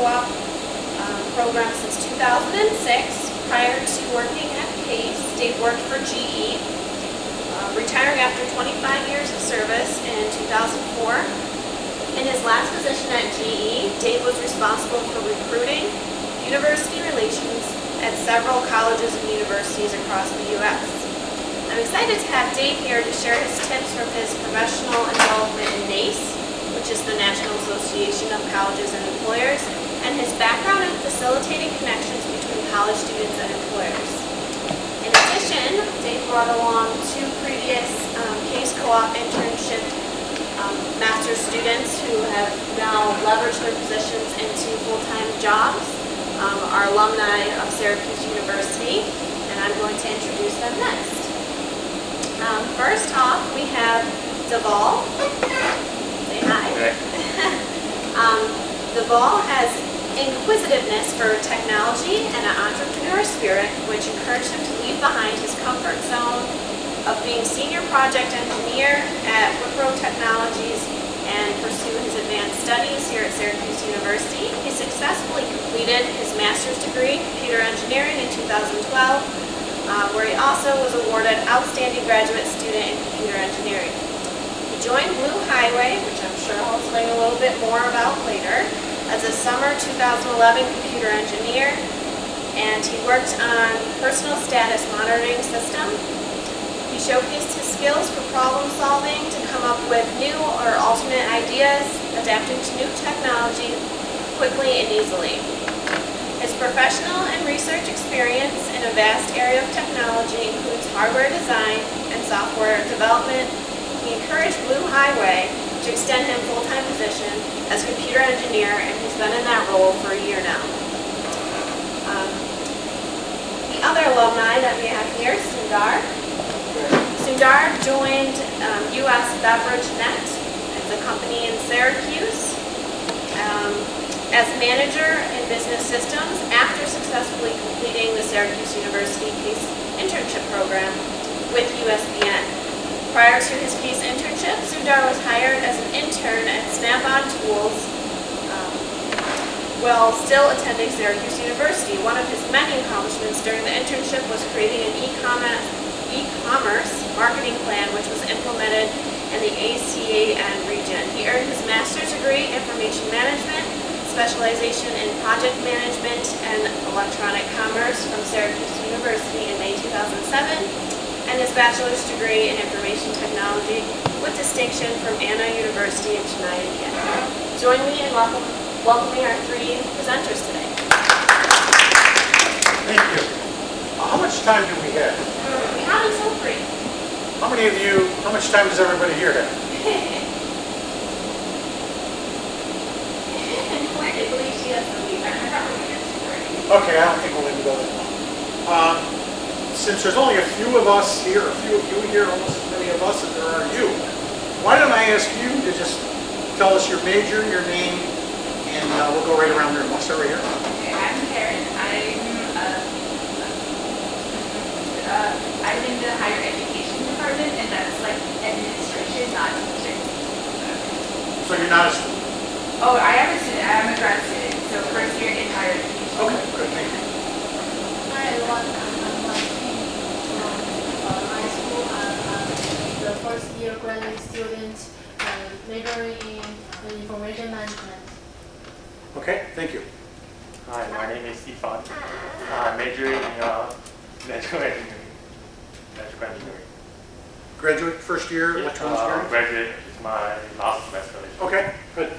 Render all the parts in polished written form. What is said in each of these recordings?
co-op program since 2006. Prior to working at Pace, Dave worked for GE, retiring after 25 years of service in 2004. In his last position at GE, Dave was responsible for recruiting, university relations at several colleges and universities across the U.S. I'm excited to have Dave here to share his tips from his professional involvement in NACE, which is the National Association of Colleges and Employers, and his background in facilitating connections between college students and employers. In addition, Dave brought along 2 previous Case Co-op internship master's students who have now leveraged their positions into full-time jobs, are alumni of Syracuse University, and I'm going to introduce them next. First off, we have Deval. Say hi. Okay. Deval has inquisitiveness for technology and an entrepreneur spirit, which encouraged him to leave behind his comfort zone of being senior project engineer at Wipro Technologies and pursue his advanced studies here at Syracuse University. He successfully completed his master's degree in computer engineering in 2012, where he also was awarded Outstanding Graduate Student in Computer Engineering. He joined Blue Highway, which I'm sure I'll explain a little bit more about later, as a summer 2011 computer engineer, and he worked on personal status monitoring system. He showcased his skills for problem solving to come up with new or alternate ideas, adapting to new technology quickly and easily. His professional and research experience in a vast area of technology includes hardware design and software development. He encouraged Blue Highway to extend him full-time position as computer engineer, and he's been in that role for a year now. The other alumni that we have here, Sundar. Sundar joined US Beverage Net. It's a company in Syracuse as manager in business systems after successfully completing the Syracuse University Case internship program with USBN. Prior to his Case internship, Sundar was hired as an intern at Snap-on Tools while still attending Syracuse University. One of his many accomplishments during the internship was creating an e-commerce marketing plan which was implemented in the ACAN region. He earned his master's degree in information management, specialization in project management and electronic commerce from Syracuse University in May 2007. And his bachelor's degree in information technology with distinction from Anna University in Chennai, India. Join me in welcoming our 3 presenters today. Thank you. How much time do we have? We have until 3. How much time does everybody here have? I believe she has to leave. Okay, I don't think we'll even go that long. Since there's only a few of us here, a few of you here, almost as many of us as there are you, why don't I ask you to just tell us your major, your name, and we'll go right around there. We'll start right here. Okay, I'm Karen. I'm in the higher education department, and that's like administration, not teaching. So you're not a student? Oh, I am a student. I am a grad student, so first year in higher education. Okay, good, thank you. Hi everyone, I'm Martin from high school. I'm the first year graduate student majoring in information management. Okay, thank you. Hi, my name is Stefan. I'm majoring in electrical engineering. Graduate, first year, electronics engineering? Graduate is my last semester. Okay, good.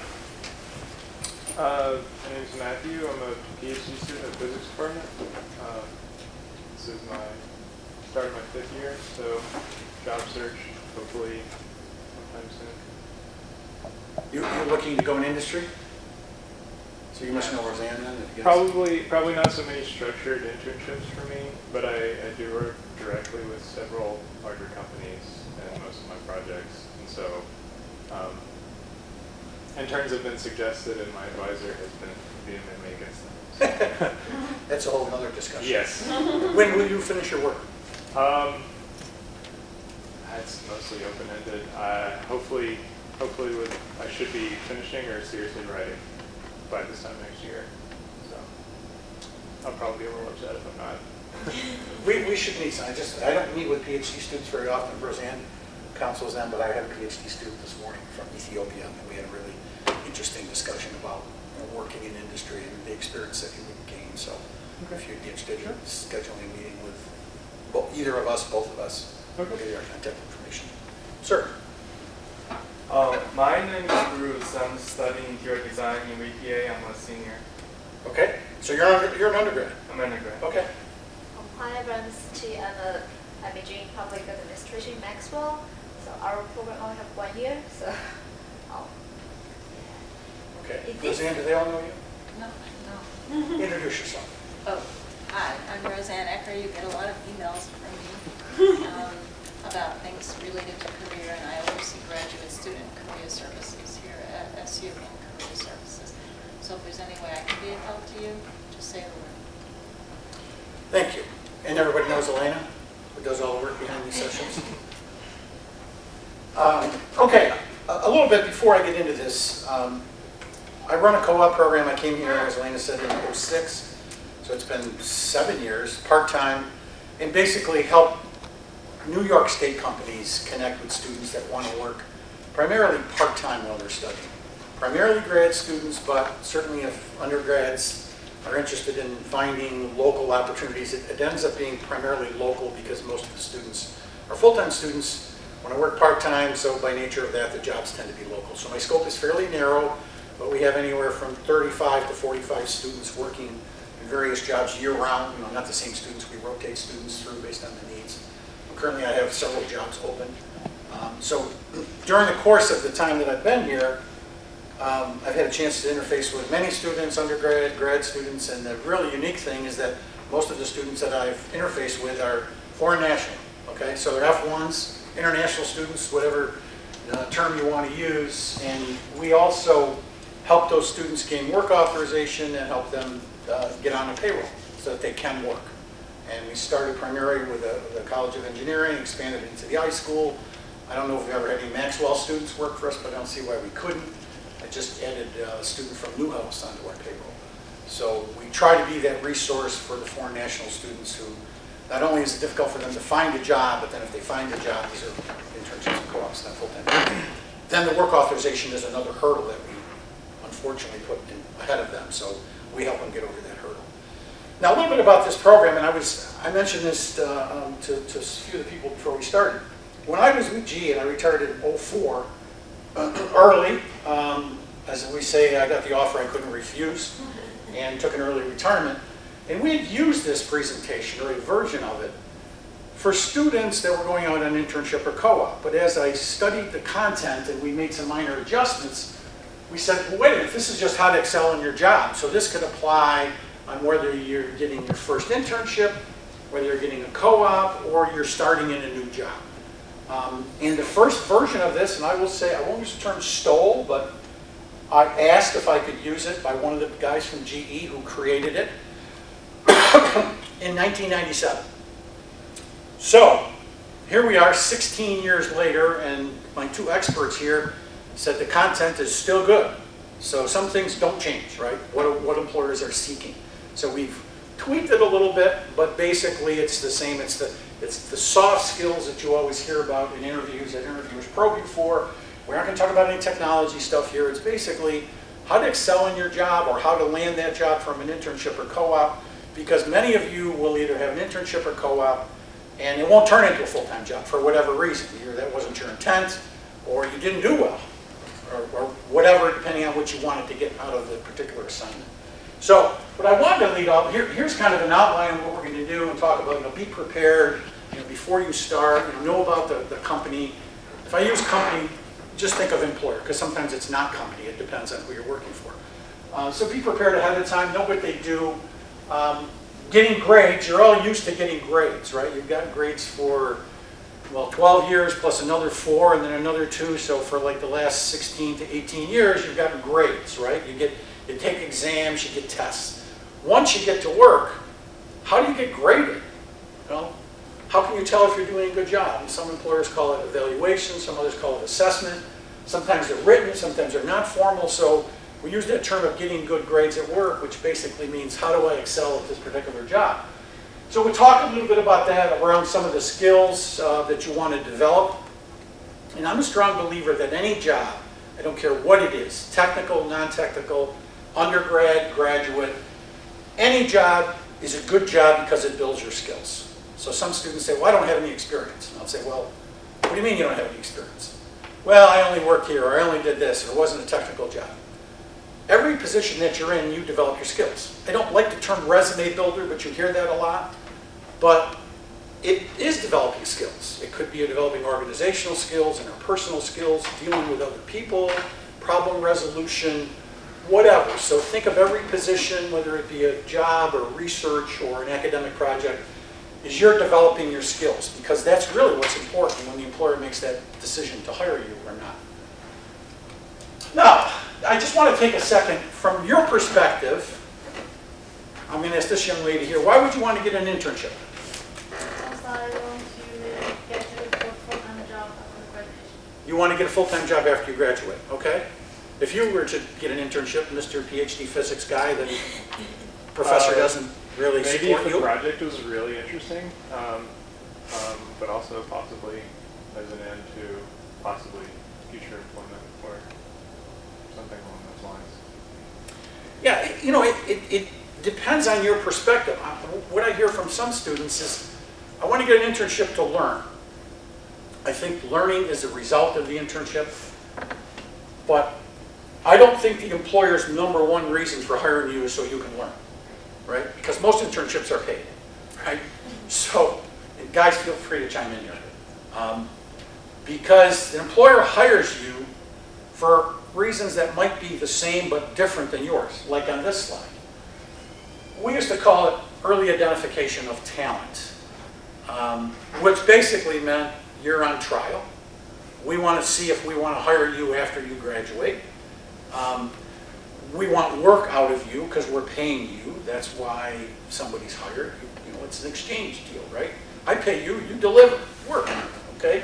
My name is Matthew. I'm a PhD student at the physics department. This is start of my 5th year, so job search, hopefully sometime soon. You're looking to go in industry? So you must know Roseanne then? I guess. Probably not so many structured internships for me, but I do work directly with several larger companies in most of my projects, and so interns have been suggested, and my advisor has been vehemently against them. So. That's a whole other discussion. Yes. When will you finish your work? It's mostly open-ended. Hopefully I should be finishing or seriously writing by this time next year. So I'll probably be a little upset if I'm not. We should meet some. I don't meet with PhD students very often. Roseanne counsels them, but I had a PhD student this morning from Ethiopia, and we had a really interesting discussion about working in industry and the experience that he would gain. So if you'd be interested in scheduling a meeting with either of us, both of us, we'll give you our contact information. Sir. My name is Bruce. I'm studying interior design in VPA. I'm a senior. Okay. So you're an undergrad. I'm an undergrad. Okay. Hi, I'm Chi. I'm majoring in public administration in Maxwell. So our program only have 1 year. So, Okay. Is this- Roseanne, do they all know you? No. Introduce yourself. Oh, hi, I'm Roseanne Ecker. You get a lot of emails from me about things related to career, and I oversee graduate student career services here at SU and career services. So if there's any way I can be of help to you, just say the word. Thank you. And everybody knows Elena, who does all the work behind these sessions. Okay, a little bit before I get into this, I run a co-op program. I came here, as Elena said, in '06, so it's been 7 years, part-time, and basically help New York State companies connect with students that want to work primarily part-time while they're studying. Primarily grad students, but certainly if undergrads are interested in finding local opportunities, it ends up being primarily local because most of the students are full-time students, want to work part-time, so by nature of that, the jobs tend to be local. So my scope is fairly narrow, but we have anywhere from 35 to 45 students working in various jobs year-round. Not the same students. We rotate students through based on the needs. Currently, I have several jobs open. So during the course of the time that I've been here, I've had a chance to interface with many students, undergrad, grad students, and the really unique thing is that most of the students that I've interfaced with are foreign national. Okay, so they're F1s, international students, whatever term you want to use, and we also help those students gain work authorization and help them get on a payroll so that they can work. And we started primarily with the College of Engineering, expanded into the iSchool. I don't know if we ever had any Maxwell students work for us, but I don't see why we couldn't. I just added a student from Newhouse onto our payroll. So we try to be that resource for the foreign national students who, not only is it difficult for them to find a job, but then if they find a job, these are internships and co-ops, not full-time. Then the work authorization is another hurdle that we unfortunately put ahead of them. So we help them get over that hurdle. Now a little bit about this program, and I mentioned this to a few of the people before we started. When I was with G and I retired in '04, early, as we say, I got the offer I couldn't refuse and took an early retirement. And we had used this presentation, or a version of it, for students that were going out on internship or co-op. But as I studied the content and we made some minor adjustments, we said, well, wait a minute, this is just how to excel in your job. So this could apply on whether you're getting your first internship, whether you're getting a co-op, or you're starting in a new job. In the first version of this, and I will say, I won't use the term stole, but I asked if I could use it by one of the guys from GE who created it in 1997. So here we are 16 years later, and my two experts here said the content is still good. So some things don't change, right? What employers are seeking. So we've tweaked it a little bit, but basically it's the same. It's the soft skills that you always hear about in interviews that interviewers probe you for. We're not going to talk about any technology stuff here. It's basically how to excel in your job or how to land that job from an internship or co-op, because many of you will either have an internship or co-op and it won't turn into a full-time job for whatever reason. Either that wasn't your intent or you didn't do well or whatever, depending on what you wanted to get out of the particular assignment. So what I wanted to lead off, here's kind of an outline of what we're going to do and talk about, be prepared, before you start, know about the company. If I use company, just think of employer, because sometimes it's not company. It depends on who you're working for. So be prepared ahead of time, know what they do. Getting grades, you're all used to getting grades, right? You've got grades for, 12 years plus another 4 and then another 2. So for like the last 16 to 18 years, you've gotten grades, right? You take exams, you get tests. Once you get to work, how do you get graded? How can you tell if you're doing a good job? And some employers call it evaluation, some others call it assessment. Sometimes they're written, sometimes they're not formal. So we use that term of getting good grades at work, which basically means how do I excel at this particular job. So we talk a little bit about that around some of the skills that you want to develop. And I'm a strong believer that any job, I don't care what it is, technical, non-technical, undergrad, graduate, any job is a good job because it builds your skills. So some students say, well, I don't have any experience. And I'll say, well, what do you mean you don't have any experience? Well, I only worked here, or I only did this, or it wasn't a technical job. Every position that you're in, you develop your skills. I don't like the term resume builder, but you hear that a lot. But it is developing skills. It could be developing organizational skills, interpersonal skills, dealing with other people, problem resolution, whatever. So think of every position, whether it be a job or research or an academic project, is you're developing your skills, because that's really what's important when the employer makes that decision to hire you or not. Now, I just want to take a second, from your perspective, I'm going to ask this young lady here, why would you want to get an internship? Because I want to get a full-time job after graduation. You want to get a full-time job after you graduate, okay? If you were to get an internship, Mr. PhD physics guy, then professor doesn't really Maybe support if the you. project was really interesting, but also possibly as an end to possibly future employment or something along those lines. Yeah, you know, it depends on your perspective. What I hear from some students is, I want to get an internship to learn. I think learning is a result of the internship, but I don't think the employer's number one reason for hiring you is so you can learn, right? Because most internships are paid, right? So, guys, feel free to chime in here. Because an employer hires you for reasons that might be the same but different than yours, like on this slide. We used to call it early identification of talent, which basically meant you're on trial. We want to see if we want to hire you after you graduate. We want work out of you because we're paying you. That's why somebody's hired. You know, it's an exchange deal, right? I pay you, you deliver work, okay?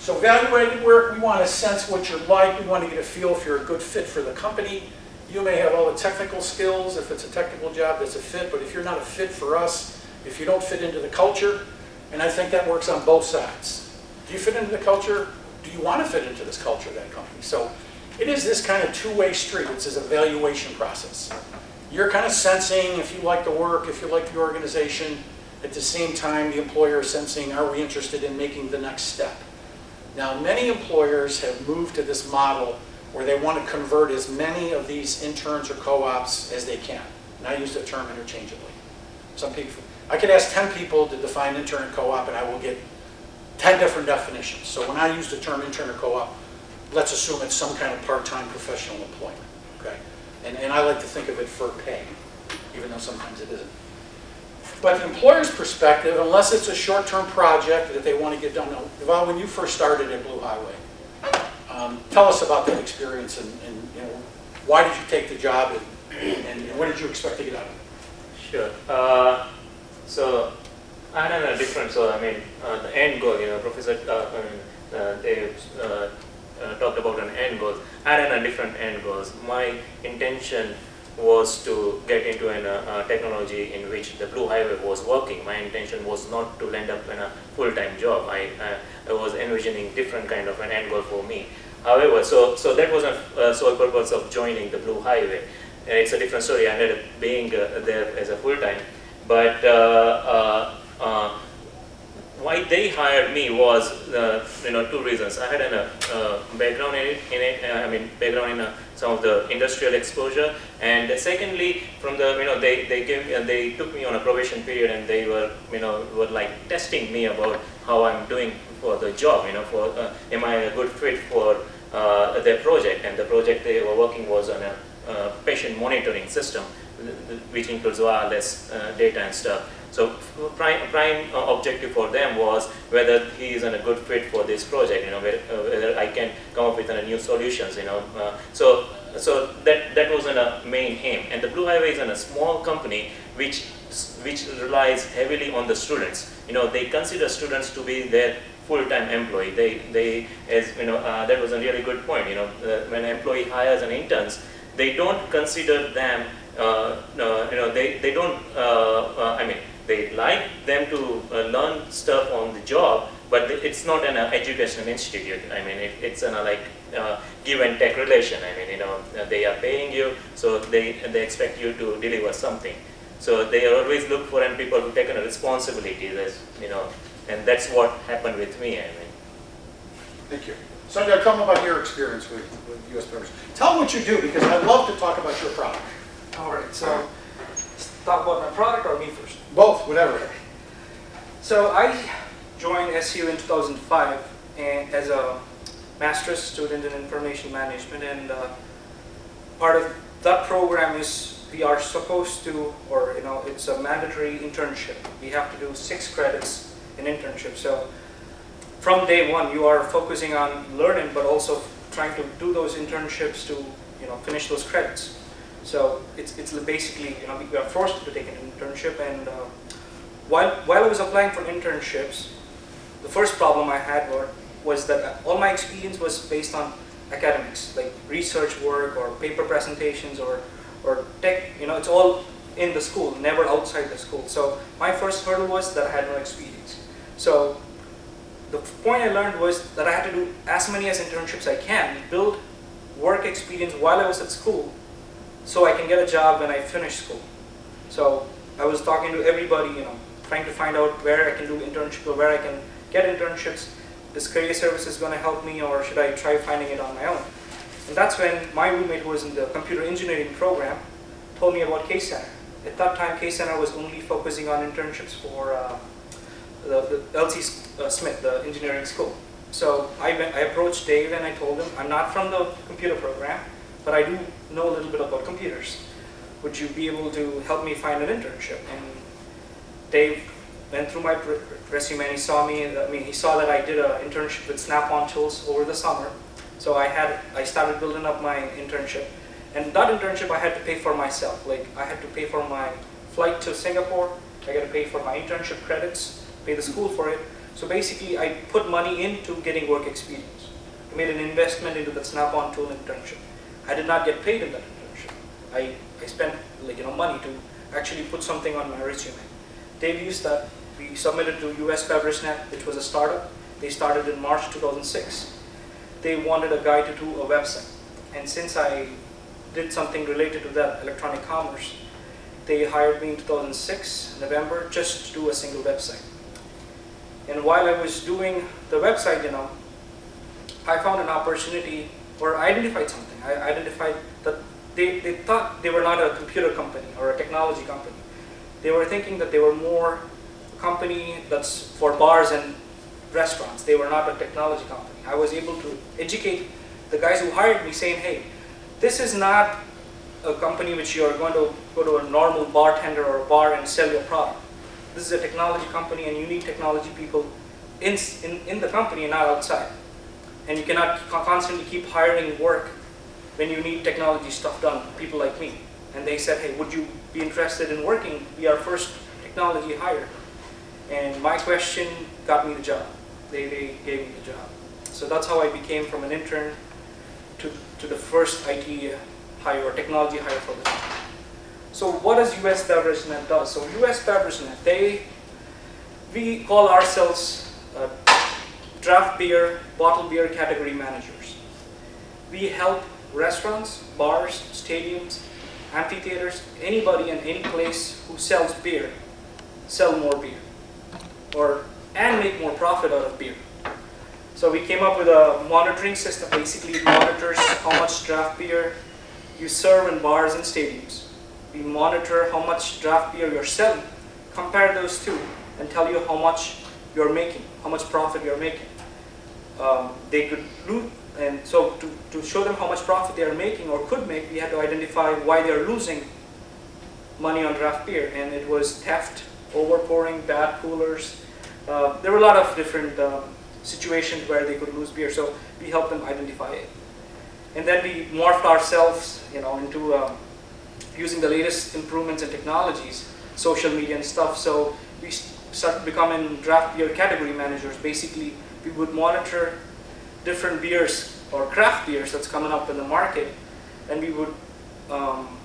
So evaluated work, we want to sense what you're like. We want to get a feel if you're a good fit for the company. You may have all the technical skills. If it's a technical job, that's a fit. But if you're not a fit for us, if you don't fit into the culture, and I think that works on both sides. Do you fit into the culture? Do you want to fit into this culture of that company? So it is this kind of two-way street. It's this evaluation process. You're kind of sensing if you like the work, if you like the organization. At the same time, the employer is sensing, are we interested in making the next step? Now, many employers have moved to this model where they want to convert as many of these interns or co-ops as they can. And I use the term interchangeably. Some people, I could ask 10 people to define intern and co-op, and I will get 10 different definitions. So when I use the term intern or co-op, let's assume it's some kind of part-time professional employment, okay? And I like to think of it for pay, even though sometimes it isn't. But the employer's perspective, unless it's a short-term project that they want to get done, now, Val, when you first started at Blue Highway, tell us about that experience and you know, why did you take the job and what did you expect to get out of it? Sure. So I had a different, so I mean, the end goal, you know, Professor, they talked about an end goal. I had a different end goals. My intention was to get into a technology in which the Blue Highway was working. My intention was not to end up in a full-time job. I was envisioning different kind of an end goal for me. However, so that was a sole purpose of joining the Blue Highway. It's a different story. I ended up being there as a full-time. But why they hired me was, you know, two reasons. I had a background in it. I mean, background in some of the industrial exposure, and secondly, from the, you know, they took me on a probation period, and they were, you know, were like testing me about how I'm doing for the job. You know, for am I a good fit for their project? And the project they were working was on a patient monitoring system, which includes wireless data and stuff. So prime objective for them was whether he is a good fit for this project, you know, whether I can come up with new solutions, you know. So that was a main aim. And the Blue Highway is a small company which relies heavily on the students. You know, they consider students to be their full-time employee. They as you know, that was a really good point. You know, when an employee hires an interns, they don't consider them. You know, they don't. I mean, they like them to learn stuff on the job, but it's not an educational institute. I mean, it's an like give and take relation. I mean, you know, they are paying you, so they expect you to deliver something. So they always look for people who take on responsibility. You know, and that's what happened with me. I mean. Thank you. Sanjay, tell me about your experience with U.S. Beverage. Tell them what you do, because I'd love to talk about your product. All right, so talk about my product or me first? Both, whatever. So I joined SU in 2005 and as a master's student in information management, and part of that program is we are supposed to, or you know, it's a mandatory internship. We have to do 6 credits in internship. So from day one, you are focusing on learning, but also trying to do those internships to, you know, finish those credits. So it's basically, you know, we are forced to take an internship. And while I was applying for internships, the first problem I had was that all my experience was based on academics, like research work or paper presentations or tech. You know, it's all in the school, never outside the school. So my first hurdle was that I had no experience. So the point I learned was that I had to do as many as internships I can, build work experience while I was at school, so I can get a job when I finish school. So I was talking to everybody, you know, trying to find out where I can do internships or where I can get internships. Is career services going to help me, or should I try finding it on my own? And that's when my roommate, who was in the computer engineering program, told me about K-Center. At that time, K-Center was only focusing on internships for the LC Smith, the engineering school. So I approached Dave and I told him, I'm not from the computer program, but I do know a little bit about computers. Would you be able to help me find an internship? And Dave went through my resume and he saw he saw that I did an internship with Snap-on Tools over the summer. So I started building up my internship. And that internship I had to pay for myself. Like, I had to pay for my flight to Singapore, I got to pay for my internship credits, pay the school for it. So basically, I put money into getting work experience. I made an investment into the Snap-on Tool internship. I did not get paid in that internship. I spent, like, you know, money to actually put something on my resume. Dave used that. We submitted to US Beverage Net, which was a startup. They started in March 2006. They wanted a guy to do a website. And since I did something related to that, electronic commerce, they hired me in 2006, November, just to do a single website. And while I was doing the website, you know, I found an opportunity, or I identified something. I identified that they thought they were not a computer company or a technology company. They were thinking that they were more a company that's for bars and restaurants. They were not a technology company. I was able to educate the guys who hired me, saying, hey, this is not a company which you are going to go to a normal bartender or a bar and sell your product. This is a technology company, and you need technology people in the company and not outside. And you cannot constantly keep hiring work when you need technology stuff done, people like me. And they said, hey, would you be interested in working? Be our first technology hire. And my question got me the job. They gave me the job. So that's how I became from an intern to the first IT hire or technology hire for the job. So what does US Beverage Net do? So US Beverage Net, we call ourselves draft beer, bottled beer category managers. We help restaurants, bars, stadiums, amphitheaters, anybody in any place who sells beer, sell more beer, and make more profit out of beer. So we came up with a monitoring system. Basically, it monitors how much draft beer you serve in bars and stadiums. We monitor how much draft beer you're selling, compare those two, and tell you how much you're making, how much profit you're making. They could lose, and so to show them how much profit they are making or could make, we had to identify why they are losing money on draft beer. And it was theft, overpouring, bad coolers. There were a lot of different situations where they could lose beer, so we helped them identify it. And then we morphed ourselves, you know, into using the latest improvements in technologies, social media and stuff. So we started becoming draft beer category managers. Basically, we would monitor different beers or craft beers that's coming up in the market, and we would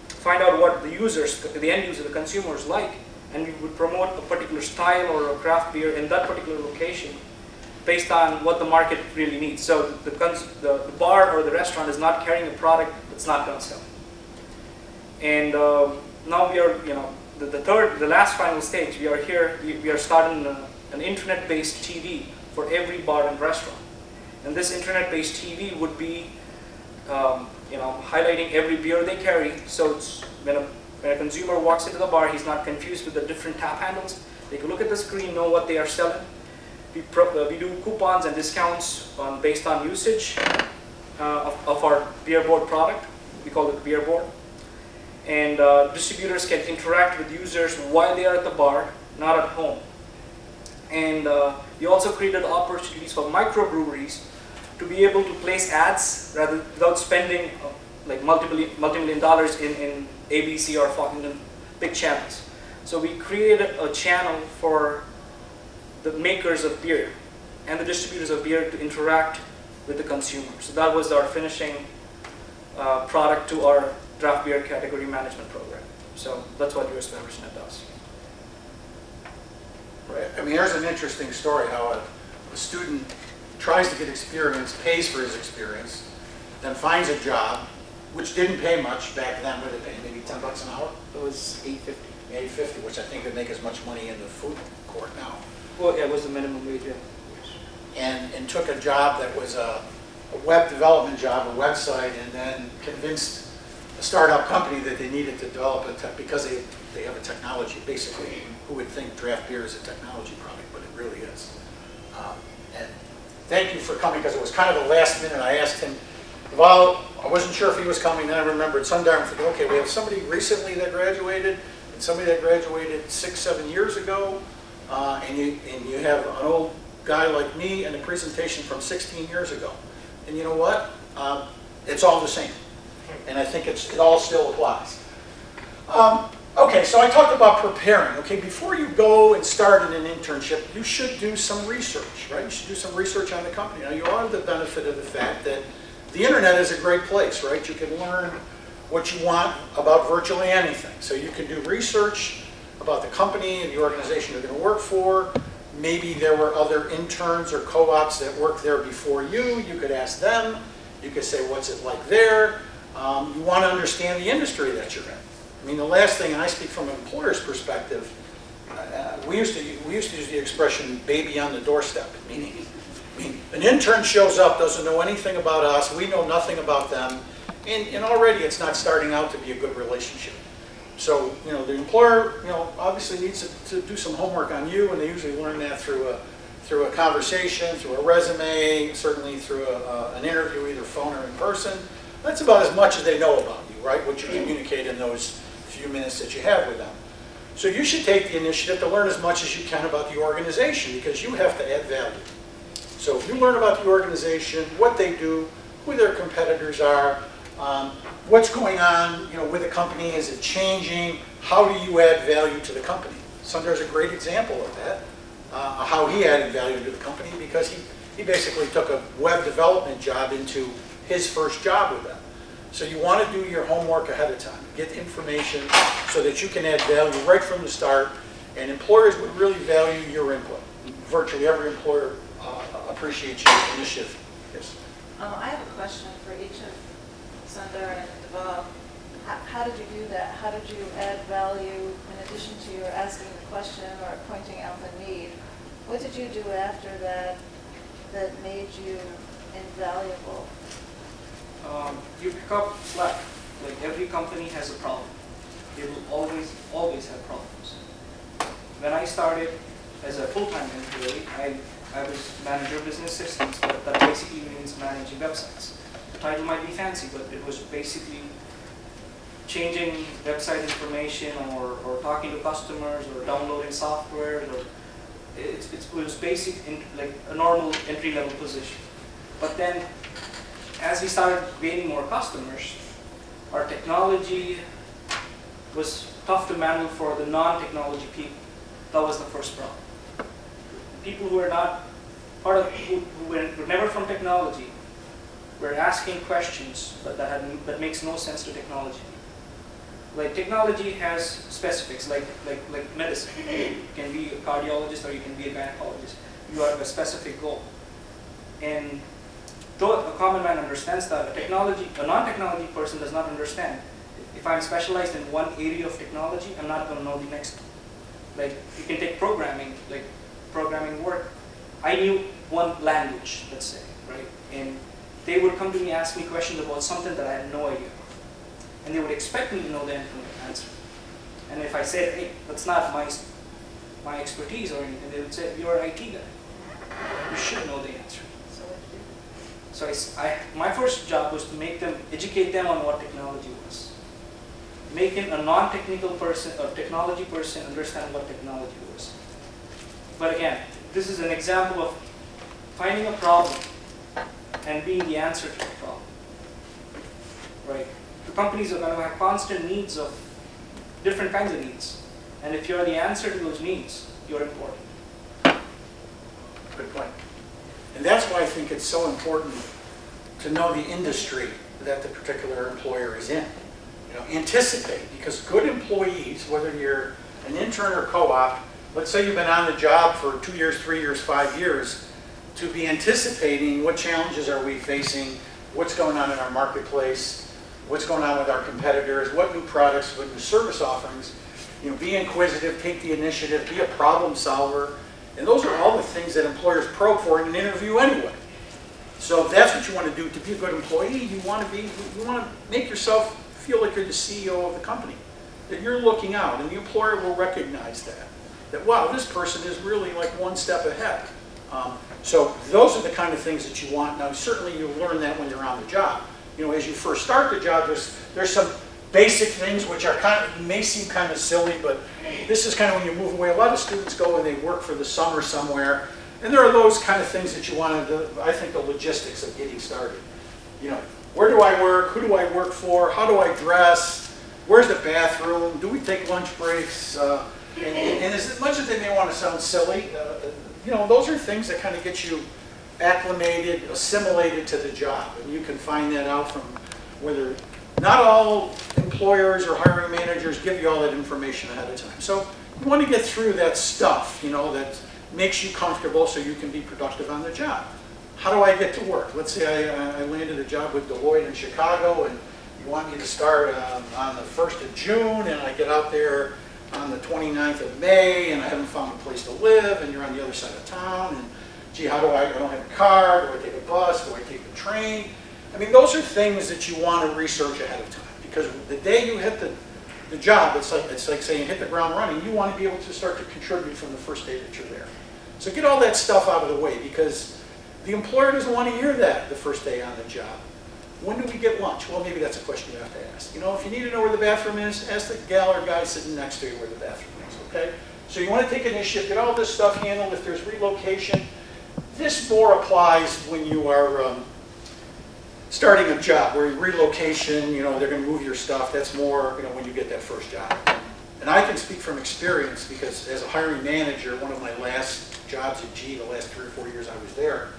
find out what the users, the end user, the consumers like, and we would promote a particular style or a craft beer in that particular location based on what the market really needs. So the bar or the restaurant is not carrying a product that's not going to sell. And now we are, the last final stage, we are here, we are starting an internet-based TV for every bar and restaurant. And this internet-based TV would be, highlighting every beer they carry. So it's, when a consumer walks into the bar, he's not confused with the different tap handles. They can look at the screen, know what they are selling. We do coupons and discounts based on usage of our beer board product. We call it beer board. And distributors can interact with users while they are at the bar, not at home. And we also created opportunities for microbreweries to be able to place ads without spending like multi-million dollars in ABC or fucking big channels. So we created a channel for the makers of beer and the distributors of beer to interact with the consumer. So that was our finishing product to our draft beer category management program. So that's what US BeverAgeNet does. Right. I mean, there's an interesting story how a student tries to get experience, pays for his experience, then finds a job, which didn't pay much back then. What did it pay? Maybe $10 an hour? It was $8.50. $8.50, which I think would make as much money in the food court now. Well, yeah, it was the minimum wage. Yeah. And took a job that was a web development job, a website, and then convinced a startup company that they needed to develop because they have a technology. Basically, who would think draft beer is a technology product, but it really is. And thank you for coming, because it was kind of the last minute. I asked him, well, I wasn't sure if he was coming, then I remembered Sundar and thinking, okay, we have somebody recently that graduated, and somebody that graduated 6-7 years ago, and you have an old guy like me and a presentation from 16 years ago. And you know what? It's all the same. And I think it all still applies. Okay, so I talked about preparing. Okay, before you go and start in an internship, you should do some research, right? You should do some research on the company. Now, you have the benefit of the fact that the internet is a great place, right? You can learn what you want about virtually anything. So you can do research about the company and the organization you're going to work for. Maybe there were other interns or co-ops that worked there before you. You could ask them. You could say, what's it like there? You want to understand the industry that you're in. I mean, the last thing, and I speak from an employer's perspective, we used to use the expression "baby on the doorstep," meaning, an intern shows up, doesn't know anything about us, we know nothing about them, and already it's not starting out to be a good relationship. So, the employer, obviously needs to do some homework on you, and they usually learn that through a conversation, through a resume, certainly through an interview, either phone or in person. That's about as much as they know about you, right? What you communicate in those few minutes that you have with them. So you should take the initiative to learn as much as you can about the organization, because you have to add value. So if you learn about the organization, what they do, who their competitors are, what's going on, with the company, is it changing? How do you add value to the company? Sundar's a great example of that, how he added value to the company, because he basically took a web development job into his first job with them. So you want to do your homework ahead of time, get information so that you can add value right from the start, and employers would really value your input. Virtually every employer appreciates your initiative. Yes. I have a question for each of Sundar and Deval. How did you do that? How did you add value in addition to your asking the question or pointing out the need? What did you do after that that made you invaluable? You pick up slack. Like, every company has a problem. They will always have problems. When I started as a full-time employee, I was manager of business systems, but that basically means managing websites. The title might be fancy, but it was basically changing website information or talking to customers or downloading software. It was basic, like a normal entry-level position. But then, as we started gaining more customers, our technology was tough to manage for the non-technology people. That was the first problem. People who are not who were never from technology, were asking questions that makes no sense to technology. Like technology has specifics, like medicine. You can be a cardiologist or you can be a gynecologist. You have a specific goal. And though a common man understands that, a non-technology person does not understand. If I'm specialized in one area of technology, I'm not going to know the next one. Like you can take programming, like programming work. I knew one language, let's say, right? And they would come to me, ask me questions about something that I had no idea. And they would expect me to know the answer. And if I said, hey, that's not my expertise or anything, they would say, you're an IT guy. You should know the answer. So my first job was to educate them on what technology was. Making a non-technical person or technology person understand what technology was. But again, this is an example of finding a problem and being the answer to the problem. Right? The companies are going to have constant needs of different kinds of needs. And if you're the answer to those needs, you're important. Good point. And that's why I think it's so important to know the industry that the particular employer is in. You know, anticipate, because good employees, whether you're an intern or co-op, let's say you've been on the job for 2 years, 3 years, 5 years, to be anticipating what challenges are we facing, what's going on in our marketplace, what's going on with our competitors, what new products, what new service offerings. You know, be inquisitive, take the initiative, be a problem solver. And those are all the things that employers probe for in an interview anyway. So if that's what you want to do to be a good employee, you want to make yourself feel like you're the CEO of the company, that you're looking out, and the employer will recognize that wow, this person is really like one step ahead. So those are the kind of things that you want. Now certainly you learn that when you're on the job. You know, as you first start the job, there's some basic things which are may seem kind of silly, but this is kind of when you move away. A lot of students go and they work for the summer somewhere, and there are those kind of things that you want to do. I think the logistics of getting started. You know, where do I work? Who do I work for? How do I dress? Where's the bathroom? Do we take lunch breaks? And as much as they may want to sound silly, you know, those are things that kind of get you acclimated, assimilated to the job. And you can find that out from whether, not all employers or hiring managers give you all that information ahead of time. So you want to get through that stuff, you know, that makes you comfortable so you can be productive on the job. How do I get to work? Let's say I landed a job with Deloitte in Chicago, and you want me to start on the 1st of June, and I get out there on the 29th of May, and I haven't found a place to live, and you're on the other side of town, and gee, I don't have a car, do I take a bus, do I take the train? I mean, those are things that you want to research ahead of time, because the day you hit the job, it's like saying hit the ground running. You want to be able to start to contribute from the first day that you're there. So get all that stuff out of the way, because the employer doesn't want to hear that the first day on the job. When do we get lunch? Well, maybe that's a question you have to ask. You know, if you need to know where the bathroom is, ask the gal or guy sitting next to you where the bathroom is, okay? So you want to take initiative, get all this stuff handled. If there's relocation, this more applies when you are starting a job, where relocation, you know, they're going to move your stuff. That's more, you know, when you get that first job. And I can speak from experience, because as a hiring manager, one of my last jobs at G, the last 3 or 4 years I was there,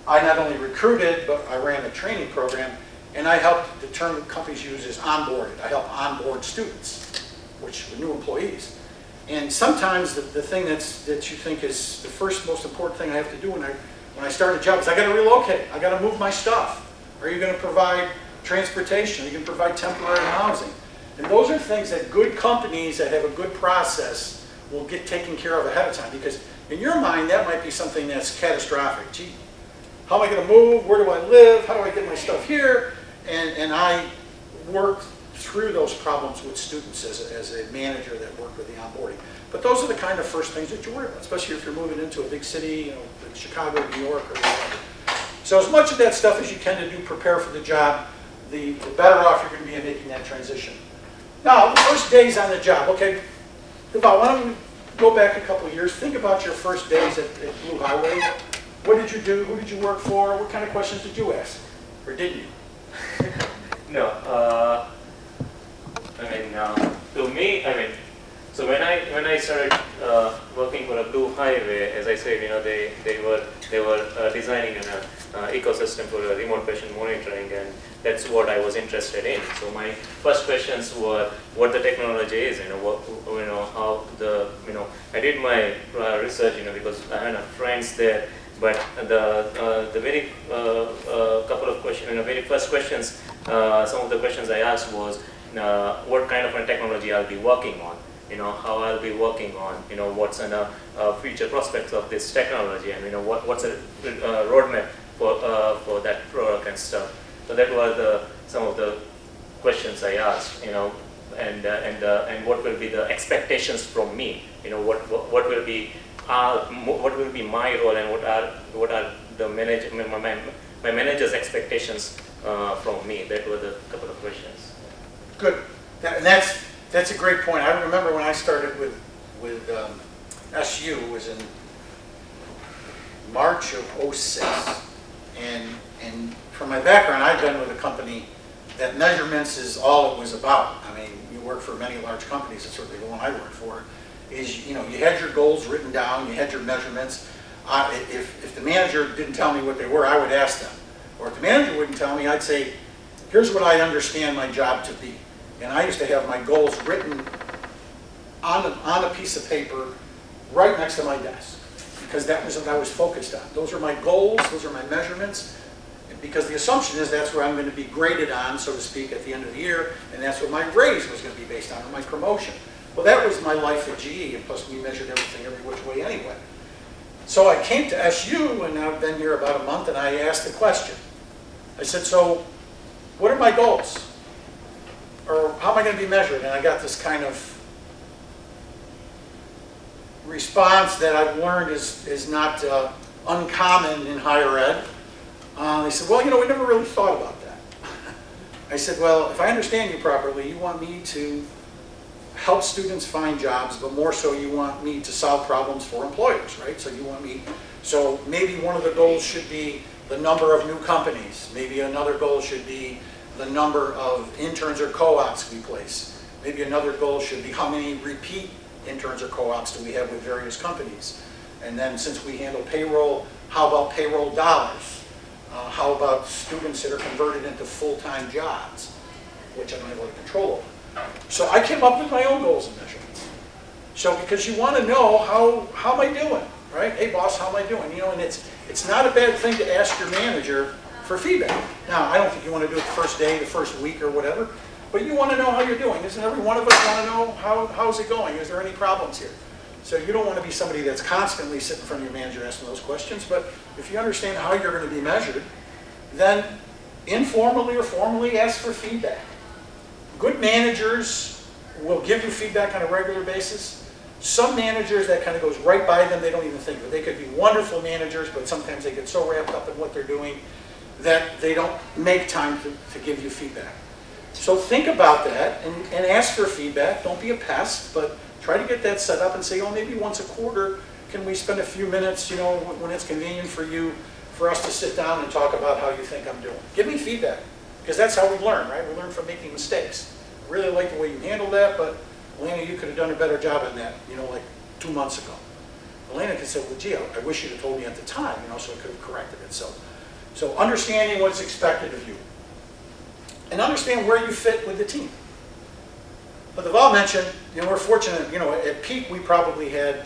I not only recruited, but I ran a training program, and I helped, the term companies use is onboarded. I help onboard students, which were new employees. And sometimes the thing that you think is the first most important thing I have to do when I start a job is I got to relocate. I got to move my stuff. Are you going to provide transportation? Are you going to provide temporary housing? And those are things that good companies that have a good process will get taken care of ahead of time, because in your mind that might be something that's catastrophic. Gee, how am I going to move? Where do I live? How do I get my stuff here? And I work through those problems with students as a manager that worked with the onboarding. But those are the kind of first things that you worry about, especially if you're moving into a big city, you know, like Chicago, New York, or whatever. So as much of that stuff as you can to do prepare for the job, the better off you're going to be in making that transition. Now, the first days on the job, okay, Deval, why don't we go back a couple of years, think about your first days at Blue Highway. What did you do? Who did you work for? What kind of questions did you ask? Or did you? No, to me, So when I started working for a Blue Highway, as I said, they were designing an ecosystem for remote patient monitoring, and that's what I was interested in. So my first questions were what the technology is, how the, I did my research, because I had friends there, but the very couple of questions, very first questions, some of the questions I asked was what kind of a technology I'll be working on. How I'll be working on, what's in future prospects of this technology, and what's a roadmap for that product and stuff. So that were some of the questions I asked, and what will be the expectations from me, what will be my role, and what are the my manager's expectations from me. That were the couple of questions. Good. And that's a great point. I remember when I started with SU, it was in March of '06. And from my background, I've been with a company that measurements is all it was about. I mean, you work for many large companies, it's certainly the one I worked for, is, you had your goals written down, you had your measurements. If the manager didn't tell me what they were, I would ask them. Or if the manager wouldn't tell me, I'd say, here's what I understand my job to be. And I used to have my goals written on a piece of paper right next to my desk, because that was what I was focused on. Those are my goals, those are my measurements, because the assumption is that's where I'm going to be graded on, so to speak, at the end of the year, and that's what my raise was going to be based on, or my promotion. Well, that was my life at GE, and plus we measured everything every which way anyway. So I came to SU, and I've been here about a month, and I asked the question. I said, so what are my goals? Or how am I going to be measured? And I got this kind of response that I've learned is not uncommon in higher ed. They said, well, we never really thought about that. I said, well, if I understand you properly, you want me to help students find jobs, but more so you want me to solve problems for employers, right? So maybe one of the goals should be the number of new companies. Maybe another goal should be the number of interns or co-ops we place. Maybe another goal should be how many repeat interns or co-ops do we have with various companies. And then since we handle payroll, how about payroll dollars? How about students that are converted into full-time jobs, which I don't have a lot of control over. So I came up with my own goals and measurements. So because you want to know how am I doing, right? Hey boss, how am I doing? And it's not a bad thing to ask your manager for feedback. Now, I don't think you want to do it the first day, the first week, or whatever, but you want to know how you're doing. Isn't every one of us want to know how's it going? Is there any problems here? So you don't want to be somebody that's constantly sitting in front of your manager asking those questions, but if you understand how you're going to be measured, then informally or formally ask for feedback. Good managers will give you feedback on a regular basis. Some managers, that kind of goes right by them, they don't even think of it. They could be wonderful managers, but sometimes they get so wrapped up in what they're doing that they don't make time to give you feedback. So think about that and ask for feedback. Don't be a pest, but try to get that set up and say, oh, maybe once a quarter, can we spend a few minutes, when it's convenient for us to sit down and talk about how you think I'm doing. Give me feedback, because that's how we learn, right? We learn from making mistakes. I really like the way you handled that, but Elena, you could have done a better job on that, like 2 months ago. Elena could say, well, gee, I wish you'd have told me at the time, so I could have corrected it. So understanding what's expected of you. And understand where you fit with the team. But Deval mentioned, we're fortunate, at peak we probably had,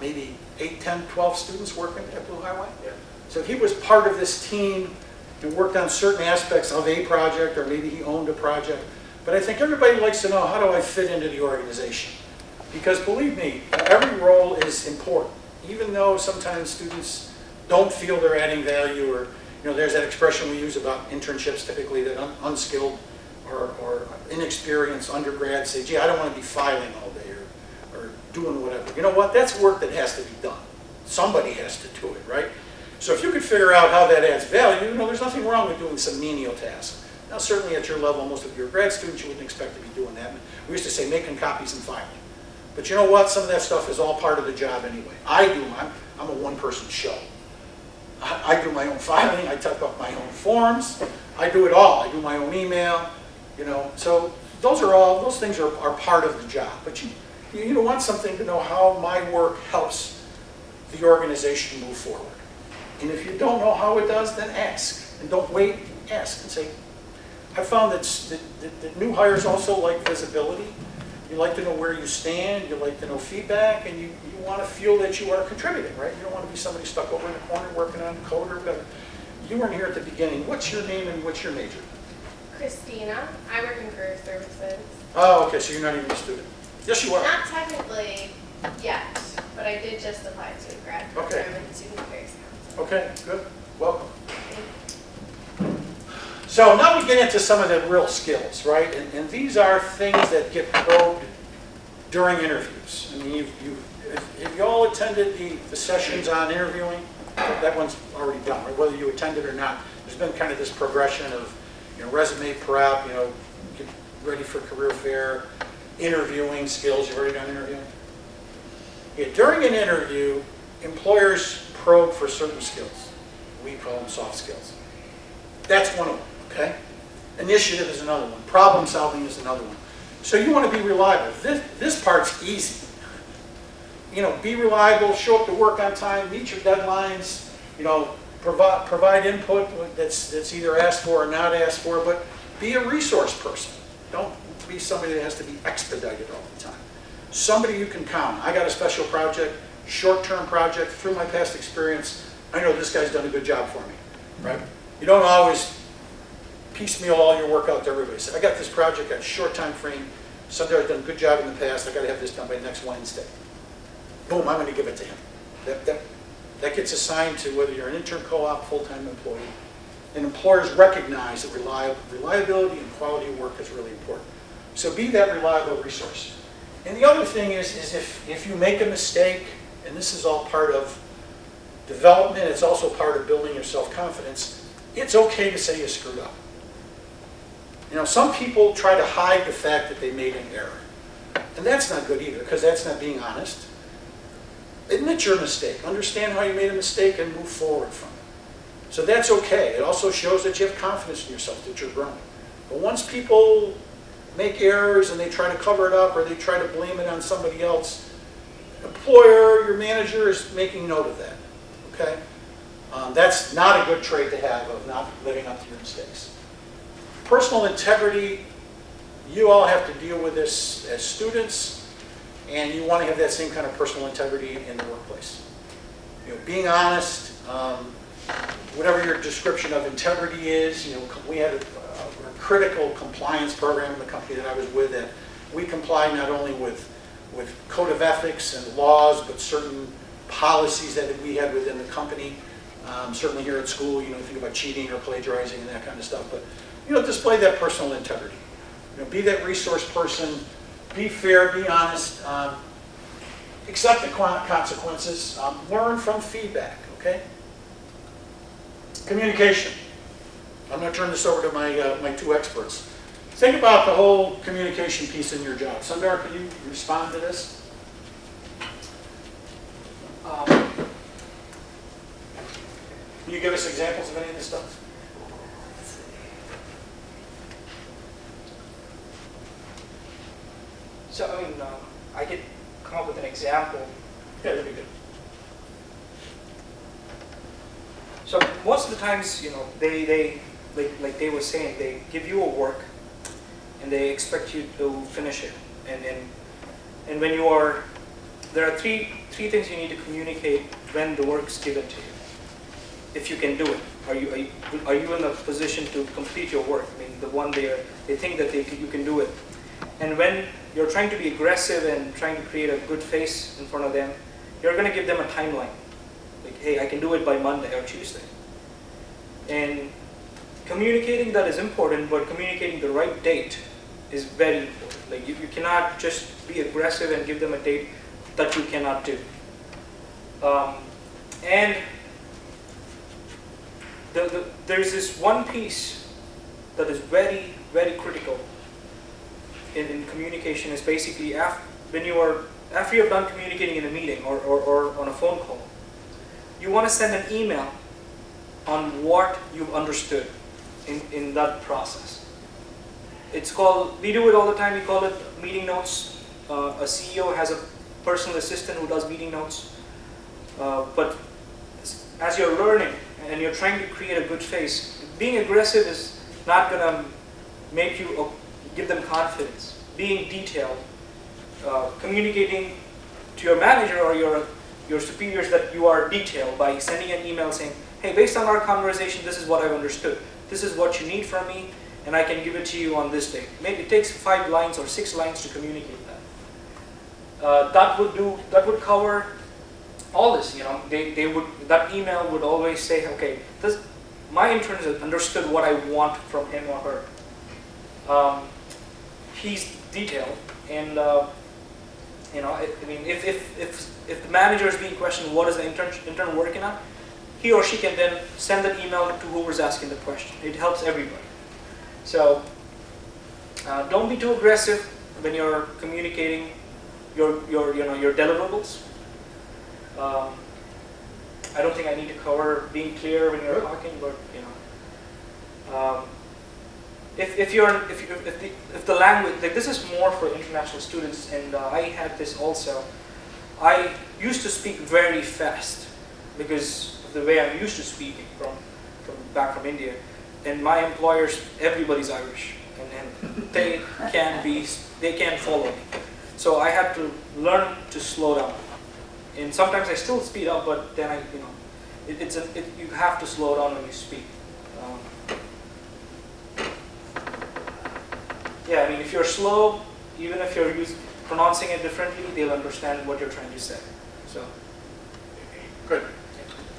maybe 8, 10, 12 students working at Blue Highway? Yeah. So he was part of this team and worked on certain aspects of a project, or maybe he owned a project. But I think everybody likes to know, how do I fit into the organization? Because believe me, every role is important. Even though sometimes students don't feel they're adding value, or there's that expression we use about internships typically, that unskilled or inexperienced undergrads say, gee, I don't want to be filing all day or doing whatever. You know what? That's work that has to be done. Somebody has to do it, right? So if you could figure out how that adds value, there's nothing wrong with doing some menial tasks. Now, certainly at your level, most of your grad students, you wouldn't expect to be doing that. We used to say making copies and filing. But you know what? Some of that stuff is all part of the job anyway. I'm a one-person show. I do my own filing, I type up my own forms, I do it all. I do my own email, So those things are part of the job. But You want something to know how my work helps the organization move forward. And if you don't know how it does, then ask. And don't wait, ask and say, I found that new hires also like visibility. You like to know where you stand, you like to know feedback, and you want to feel that you are contributing, right? You don't want to be somebody stuck over in the corner working on code or whatever. You weren't here at the beginning. What's your name and what's your major? Christina. I work in career services. Oh, okay, so you're not even a student. Yes, you are. Not technically yet, but I did just apply to a grad program in Student Affairs Council. Okay, good. Welcome. So now we get into some of the real skills, right? And these are things that get probed during interviews. I mean, have you all attended the sessions on interviewing? That one's already done, right? Whether you attended or not, there's been kind of this progression of, resume prep, get ready for career fair, interviewing skills. You've already done interviewing? Yeah, during an interview, employers probe for certain skills. We call them soft skills. That's one of them, okay? Initiative is another one. Problem solving is another one. So you want to be reliable. This part's easy. Be reliable, show up to work on time, meet your deadlines, provide input that's either asked for or not asked for, but be a resource person. Don't be somebody that has to be expedited all the time. Somebody you can count on. I got a special project, short-term project. Through my past experience, I know this guy's done a good job for me, right? You don't always piecemeal all your work out to everybody. Say, I got this project, got a short time frame. Somebody has done a good job in the past. I got to have this done by next Wednesday. Boom, I'm going to give it to him. That gets assigned to whether you're an intern, co-op, full-time employee. And employers recognize that reliability and quality of work is really important. So be that reliable resource. And the other thing is if you make a mistake, and this is all part of development, it's also part of building your self-confidence, it's okay to say you screwed up. Some people try to hide the fact that they made an error. And that's not good either, because that's not being honest. Admit your mistake. Understand how you made a mistake and move forward from it. So that's okay. It also shows that you have confidence in yourself, that you're growing. But once people make errors and they try to cover it up or they try to blame it on somebody else, employer, your manager is making note of that. Okay? That's not a good trait to have of not living up to your mistakes. Personal integrity, you all have to deal with this as students. And you want to have that same kind of personal integrity in the workplace. Being honest, whatever your description of integrity is. We had a critical compliance program in the company that I was with that we comply not only with code of ethics and laws, but certain policies that we had within the company. Certainly here at school, think about cheating or plagiarizing and that kind of stuff. But display that personal integrity. Be that resource person. Be fair, be honest, accept the consequences, learn from feedback, okay? Communication. I'm going to turn this over to my two experts. Think about the whole communication piece in your job. Sundar, can you respond to this? Can you give us examples of any of this stuff? So, I could come up with an example. Yeah, that'd be good. So most of the times, they like they were saying, they give you a work and they expect you to finish it. And when you are, there are three things you need to communicate when the work's given to you. If you can do it, are you in a position to complete your work? The one they think that you can do it. And when you're trying to be aggressive and trying to create a good face in front of them, you're going to give them a timeline. Like, hey, I can do it by Monday or Tuesday. And communicating that is important, but communicating the right date is very important. Like, you cannot just be aggressive and give them a date that you cannot do. And there's this one piece that is very, very critical in communication is basically after you're done communicating in a meeting or on a phone call, you want to send an email on what you've understood in that process. It's called, we do it all the time, we call it meeting notes. A CEO has a personal assistant who does meeting notes. But as you're learning and you're trying to create a good face, being aggressive is not going to make you give them confidence. Being detailed, communicating to your manager or your superiors that you are detailed by sending an email saying, hey, based on our conversation, this is what I've understood. This is what you need from me, and I can give it to you on this day. Maybe it takes 5 lines or 6 lines to communicate that. That would cover all this. You know, that email would always say, okay, my intern has understood what I want from him or her. He's detailed, and you know, I mean, if the manager is being questioned, what is the intern working on? He or she can then send an email to whoever's asking the question. It helps everybody. So don't be too aggressive when you're communicating your deliverables. I don't think I need to cover being clear when you're talking, but you know, if the language, like, this is more for international students, and I had this also. I used to speak very fast because of the way I'm used to speaking from back from India, and my employers, everybody's Irish, and they can't follow me. So I had to learn to slow down, and sometimes I still speed up, but then you have to slow down when you speak. Yeah, I mean, if you're slow, even if you're pronouncing it differently, they'll understand what you're trying to say. So, Good.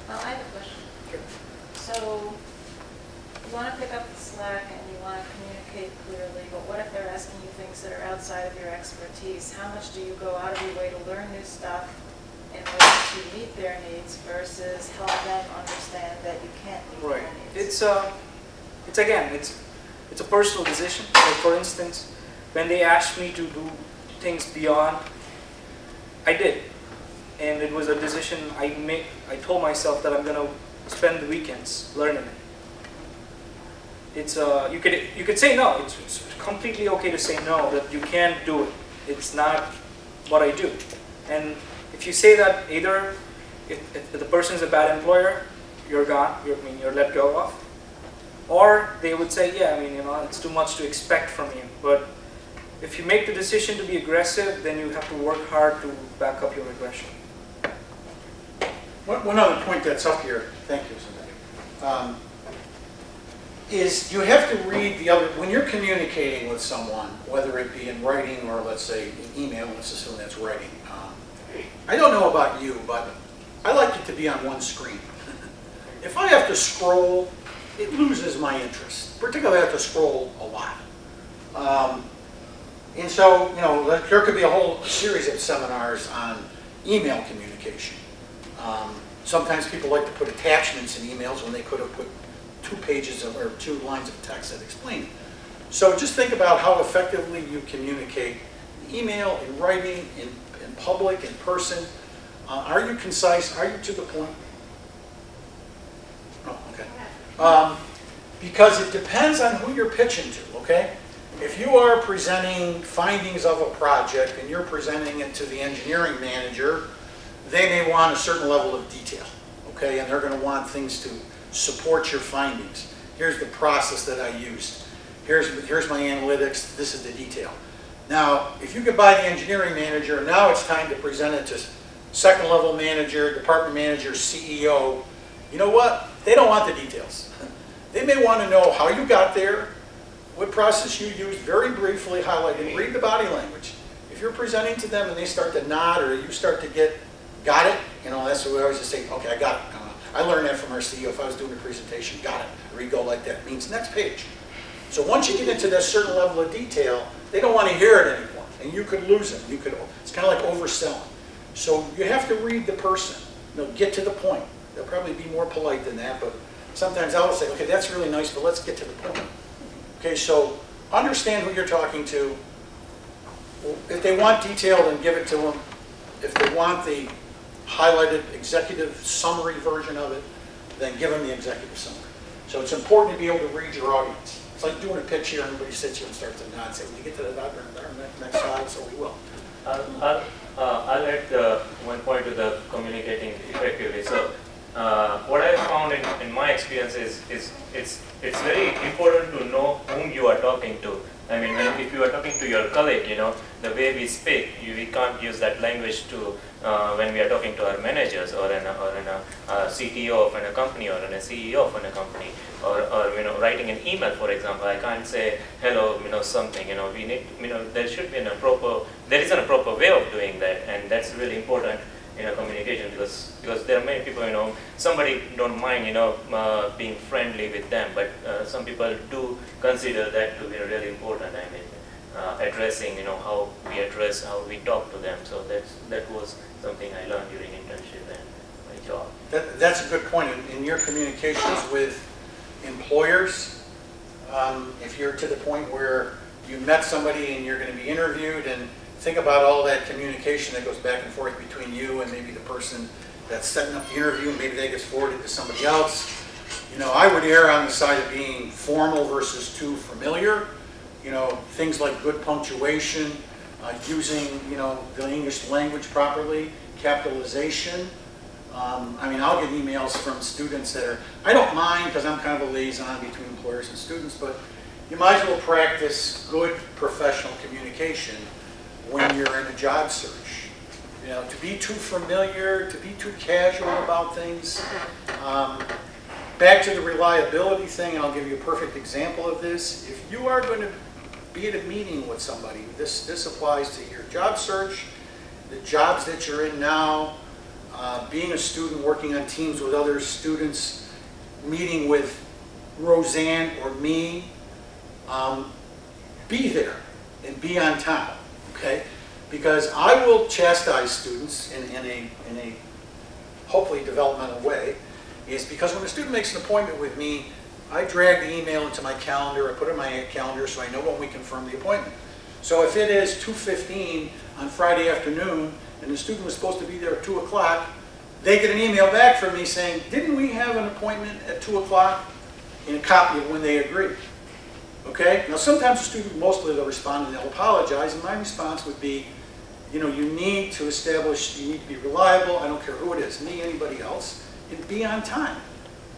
Well, I have a question. Sure. So, you want to pick up the slack and you want to communicate clearly, but what if they're asking you things that are outside of your expertise? How much do you go out of your way to learn new stuff in order to meet their needs versus help them understand that you can't meet right. their needs? It's a personal decision. Like, for instance, when they asked me to do things beyond, I did. And it was a decision I made. I told myself that I'm going to spend the weekends learning it. It's you could say no. It's completely okay to say no, that you can't do it. It's not what I do. And if you say that, either if the person is a bad employer, you're gone. You're let go of. Or they would say, yeah, I mean, it's too much to expect from you. But if you make the decision to be aggressive, then you have to work hard to back up your aggression. One other point that's up here, thank you, Sundari, is you have to read the other, when you're communicating with someone, whether it be in writing or let's say in email, let's assume that's writing. I don't know about you, but I like it to be on one screen. If I have to scroll, it loses my interest, particularly if I have to scroll a lot. And so, there could be a whole series of seminars on email communication. Sometimes people like to put attachments in emails when they could have put 2 pages or 2 lines of text that explain it. So just think about how effectively you communicate in email, in writing, in public, in person. Are you concise? Are you to the point? Oh, okay. Because it depends on who you're pitching to, okay? If you are presenting findings of a project and you're presenting it to the engineering manager, they may want a certain level of detail, okay? And they're going to want things to support your findings. Here's the process that I used. Here's my analytics. This is the detail. Now, if you get by the engineering manager, now it's time to present it to second level manager, department manager, CEO. You know what? They don't want the details. They may want to know how you got there, what process you used, very briefly highlighted. Read the body language. If you're presenting to them and they start to nod or you start to got it, that's what we always just say, okay, I got it. I learned that from our CEO. If I was doing a presentation, got it. Or you go like that, means next page. So once you get into that certain level of detail, they don't want to hear it anymore. And you could lose them. It's kind of like overselling. So you have to read the person. Get to the point. They'll probably be more polite than that, but sometimes I'll say, okay, that's really nice, but let's get to the point. Okay, so understand who you're talking to. If they want detail, then give it to them. If they want the highlighted executive summary version of it, then give them the executive summary. So it's important to be able to read your audience. It's like doing a pitch here, everybody sits here and starts to nod and say, when you get to the next slide, so we will. I'll add one point to the communicating effectively. So what I found in my experience is it's very important to know whom you are talking to. I mean, if you are talking to your colleague, the way we speak, we can't use that language to when we are talking to our managers or in a CTO of a company or in a CEO of a company or writing an email, for example. I can't say hello, something. We need, there should be there isn't a proper way of doing that, and that's really important in a communication because there are many people, somebody don't mind, being friendly with them, but some people do consider that to be really important. I mean, addressing, how we talk to them. So that was something I learned during internship and my job. That's a good point. In your communications with employers, if you're to the point where you met somebody and you're going to be interviewed, and think about all that communication that goes back and forth between you and maybe the person that's setting up the interview, and maybe that gets forwarded to somebody else. I would err on the side of being formal versus too familiar. Things like good punctuation, using, the English language properly, capitalization. I'll get emails from students that are, I don't mind because I'm kind of a liaison between employers and students, but you might as well practice good professional communication when you're in a job search. To be too familiar, to be too casual about things. Back to the reliability thing, and I'll give you a perfect example of this. If you are going to be at a meeting with somebody, this applies to your job search, the jobs that you're in now, being a student working on teams with other students, meeting with Roseanne or me, be there and be on time, okay? Because I will chastise students in a hopefully developmental way, is because when a student makes an appointment with me, I drag the email into my calendar, I put it in my calendar so I know when we confirm the appointment. So if it is 2:15 on Friday afternoon and the student was supposed to be there at 2 o'clock, they get an email back from me saying, didn't we have an appointment at 2 o'clock? In a copy of when they agreed. Okay? Now sometimes the student, mostly they'll respond and they'll apologize, and my response would be, you need to establish, you need to be reliable, I don't care who it is, me, anybody else, and be on time.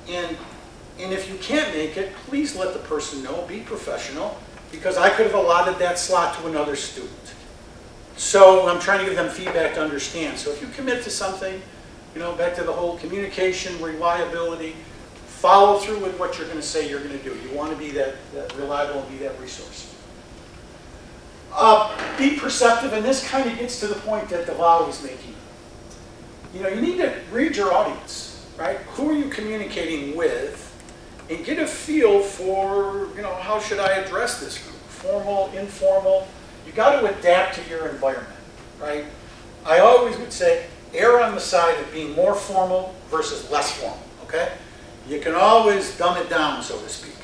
And if you can't make it, please let the person know, be professional, because I could have allotted that slot to another student. So I'm trying to give them feedback to understand. So if you commit to something, back to the whole communication, reliability, follow through with what you're going to say you're going to do. You want to be that reliable and be that resource. Be perceptive, and this kind of gets to the point that Deval was making. You need to read your audience, right? Who are you communicating with? And get a feel for, how should I address this group? Formal, informal. You got to adapt to your environment, right? I always would say, err on the side of being more formal versus less formal, okay? You can always dumb it down, so to speak.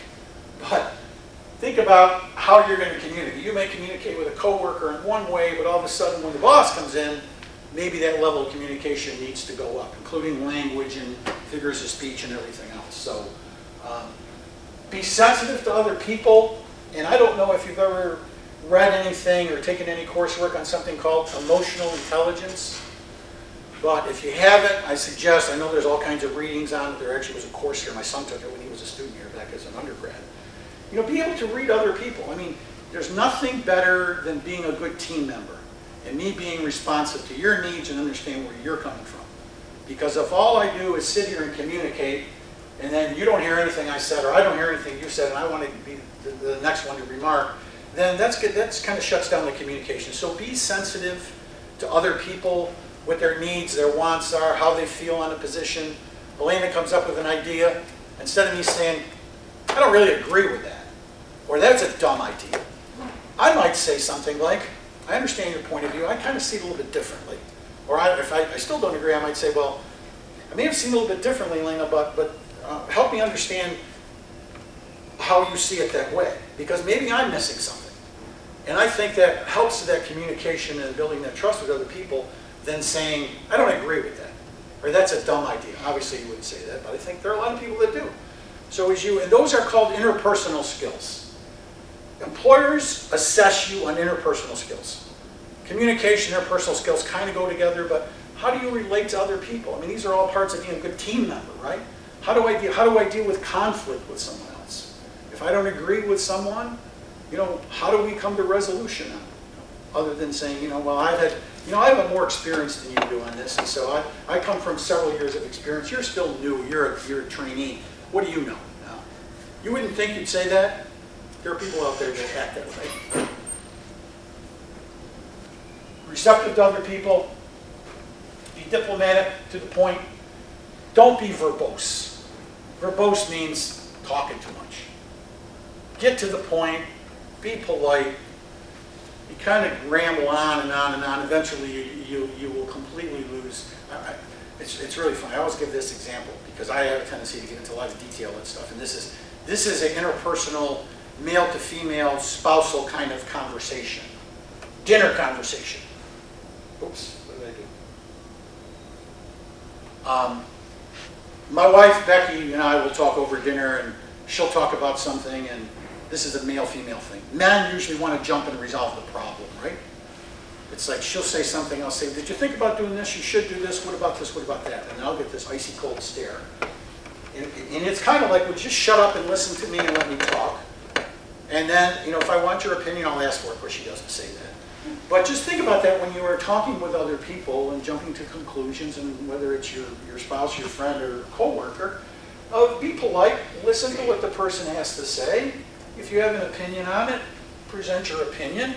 But think about how you're going to communicate. You may communicate with a coworker in one way, but all of a sudden when the boss comes in, maybe that level of communication needs to go up, including language and figures of speech and everything else. So be sensitive to other people. And I don't know if you've ever read anything or taken any coursework on something called emotional intelligence. But if you haven't, I suggest, I know there's all kinds of readings on it. There actually was a course here. My son took it when he was a student here back as an undergrad. Be able to read other people. I mean, there's nothing better than being a good team member and me being responsive to your needs and understand where you're coming from. Because if all I do is sit here and communicate, and then you don't hear anything I said, or I don't hear anything you said, and I want to be the next one to remark, then that's kind of shuts down the communication. So be sensitive to other people, what their needs, their wants are, how they feel on a position. Elena comes up with an idea. Instead of me saying, I don't really agree with that, or that's a dumb idea, I might say something like, I understand your point of view, I kind of see it a little bit differently. Or if I still don't agree, I might say, well, I may have seen it a little bit differently, Elena, but help me understand how you see it that way, because maybe I'm missing something. And I think that helps to that communication and building that trust with other people than saying, I don't agree with that, or that's a dumb idea. Obviously you wouldn't say that, but I think there are a lot of people that do. So and those are called interpersonal skills. Employers assess you on interpersonal skills. Communication, interpersonal skills kind of go together, but how do you relate to other people? I mean, these are all parts of being a good team member, right? How do I deal with conflict with someone else? If I don't agree with someone, how do we come to resolution on it? Other than saying, well, I have a more experience than you do on this, and so I come from several years of experience. You're still new. You're a trainee. What do you know? No. You wouldn't think you'd say that. There are people out there that act that way. Receptive to other people. Be diplomatic to the point. Don't be verbose. Verbose means talking too much. Get to the point. Be polite. You kind of ramble on and on and on. Eventually, you will completely lose. It's really funny. I always give this example because I have a tendency to get into a lot of detail and stuff. And this is an interpersonal, male to female, spousal kind of conversation, dinner conversation. Oops, what did I do? My wife Becky and I will talk over dinner, and she'll talk about something, and this is a male-female thing. Men usually want to jump and resolve the problem, right? It's like she'll say something, I'll say, did you think about doing this? You should do this. What about this? What about that? And then I'll get this icy cold stare. And it's kind of like, well, just shut up and listen to me and let me talk. And then, if I want your opinion, I'll ask for it. Of course, she doesn't say that. But just think about that when you are talking with other people and jumping to conclusions, and whether it's your spouse, your friend, or coworker, be polite, listen to what the person has to say. If you have an opinion on it, present your opinion.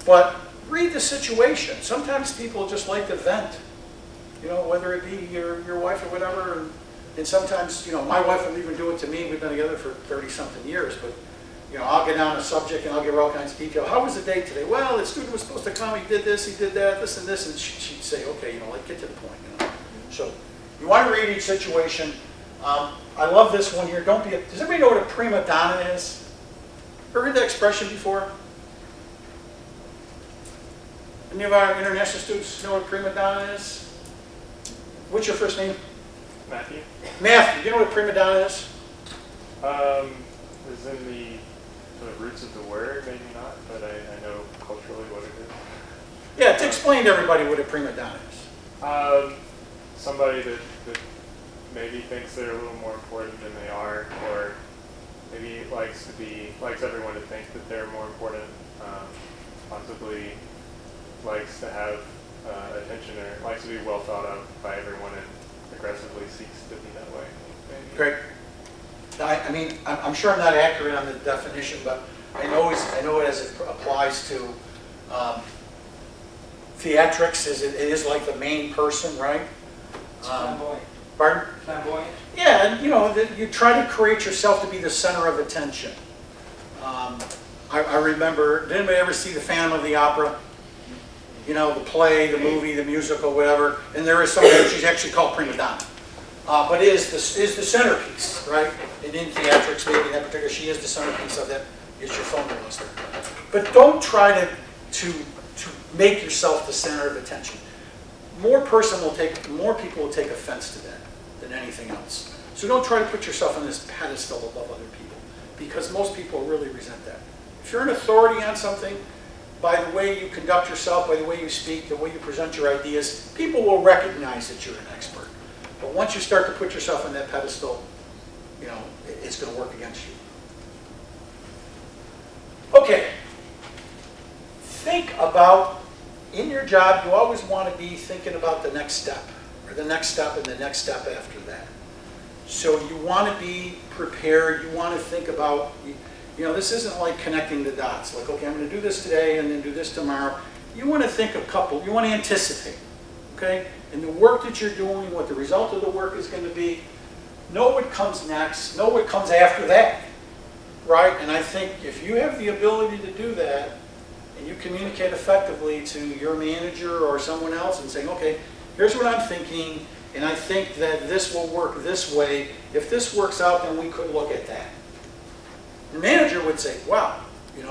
But read the situation. Sometimes people just like to vent, whether it be your wife or whatever. And sometimes, my wife will even do it to me. We've been together for 30-something years, but I'll get on a subject and I'll give her all kinds of detail. How was the day today? Well, the student was supposed to come. He did this, he did that, this and this, and she'd say, okay, get to the point. So you want to read each situation. I love this one here. Does everybody know what a prima donna is? Ever heard that expression before? Any of our international students know what a prima donna is? What's your first name? Matthew. Matthew, do you know what a prima donna is? Is in the roots of the word, maybe not, but I know culturally what it is. Yeah, to explain to everybody what a prima donna is. Somebody that maybe thinks they're a little more important than they are, or maybe likes everyone to think that they're more important, possibly likes to have attention, or likes to be well thought of by everyone and aggressively seeks to be that way. Maybe. Great. I'm sure I'm not accurate on the definition, but I know it as it applies to theatrics. It is like the main person, right? Flamboyant. Pardon? Flamboyant. Yeah, and you try to create yourself to be the center of attention. I remember, did anybody ever see The Phantom of the Opera? The play, the movie, the musical, whatever. And there is somebody, she's actually called prima donna. But is the centerpiece, right? And in theatrics, maybe in that particular, she is the centerpiece of that. Is your phone goes there. But don't try to make yourself the center of attention. More people will take offense to that than anything else. So don't try to put yourself on this pedestal above other people, because most people really resent that. If you're an authority on something, by the way you conduct yourself, by the way you speak, the way you present your ideas, people will recognize that you're an expert. But once you start to put yourself on that pedestal, it's going to work against you. Okay. Think about, in your job, you always want to be thinking about the next step, or the next step and the next step after that. So you want to be prepared. You want to think about, this isn't like connecting the dots. Like, okay, I'm going to do this today and then do this tomorrow. You want to think you want to anticipate, okay? And the work that you're doing, what the result of the work is going to be, know what comes next, know what comes after that, right? And I think if you have the ability to do that, and you communicate effectively to your manager or someone else and saying, okay, here's what I'm thinking, and I think that this will work this way. If this works out, then we could look at that. The manager would say, wow,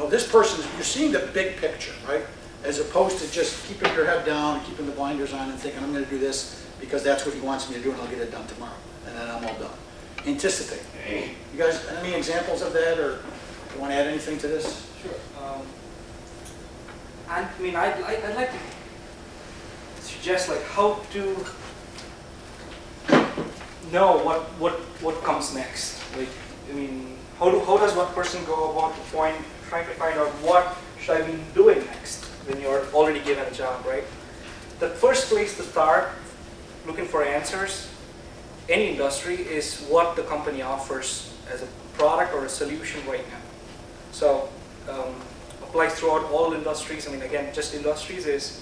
this person, you're seeing the big picture, right? As opposed to just keeping your head down and keeping the blinders on and thinking, I'm going to do this because that's what he wants me to do and I'll get it done tomorrow. And then I'm all done. Anticipate. You guys, any examples of that, or you want to add anything to this? Sure. I mean, I'd like to suggest like how to know what comes next. Like, I mean, how does one person go about trying to find out what should I be doing next when you're already given a job, right? The first place to start looking for answers, any industry, is what the company offers as a product or a solution right now. So applies throughout all industries. I mean, again, just industries is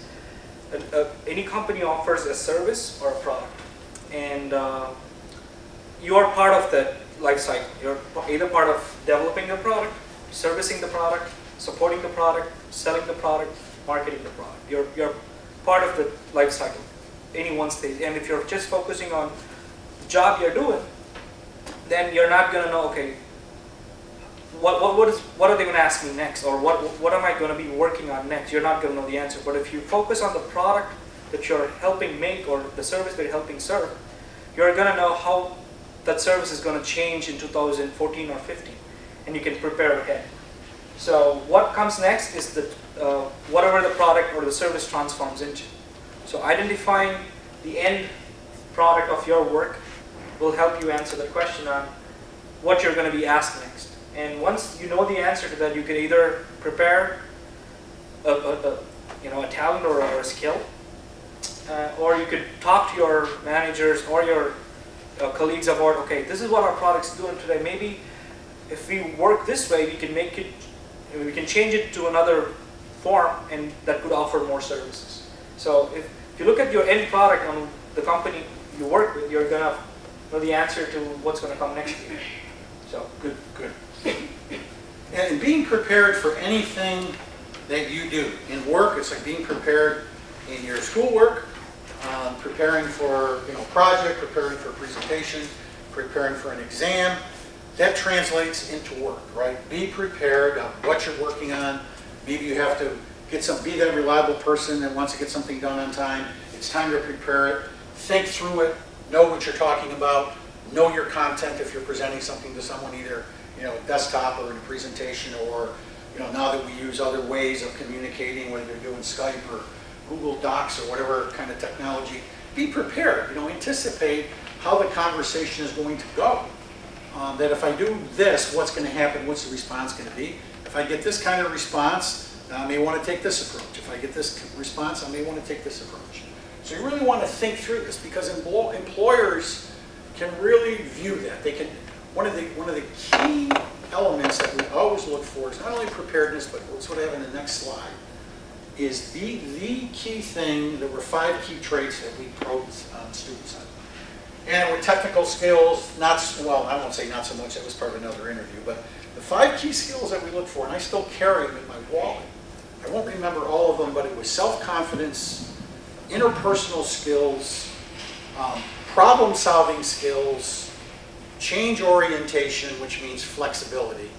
any company offers a service or a product, and you are part of that life cycle. You're either part of developing the product, servicing the product, supporting the product, selling the product, marketing the product. You're part of the life cycle, any one stage. And if you're just focusing on the job you're doing, then you're not going to know, okay, what are they going to ask me next, or what am I going to be working on next? You're not going to know the answer. But if you focus on the product that you're helping make or the service that you're helping serve, you're going to know how that service is going to change in 2014 or 15, and you can prepare ahead. So what comes next is that whatever the product or the service transforms into. So identifying the end product of your work will help you answer the question on what you're going to be asked next. And once you know the answer to that, you can either prepare a talent or a skill, or you could talk to your managers or your colleagues about, okay, this is what our product's doing today. Maybe if we work this way, we can change it to another form, and that could offer more services. So if you look at your end product on the company you work with, you're gonna know the answer to what's gonna come next year. So Good. And being prepared for anything that you do. In work, it's like being prepared in your schoolwork, preparing for project, preparing for a presentation, preparing for an exam. That translates into work, right? Be prepared on what you're working on. Maybe you have to be that reliable person that wants to get something done on time. It's time to prepare it. Think through it. Know what you're talking about. Know your content if you're presenting something to someone, either desktop or in a presentation, or now that we use other ways of communicating, whether you're doing Skype or Google Docs or whatever kind of technology. Be prepared. Anticipate how the conversation is going to go. That if I do this, what's going to happen? What's the response going to be? If I get this kind of response, I may want to take this approach. If I get this response, I may want to take this approach. So you really want to think through this, because employers can really view that. They can. One of the key elements that we always look for is not only preparedness, but what's what I have in the next slide is the key thing. There were 5 key traits that we probed students on. And with technical skills, I won't say not so much, that was part of another interview, but the 5 key skills that we look for, and I still carry them in my wallet. I won't remember all of them, but it was self-confidence, interpersonal skills, problem-solving skills, change orientation, which means flexibility,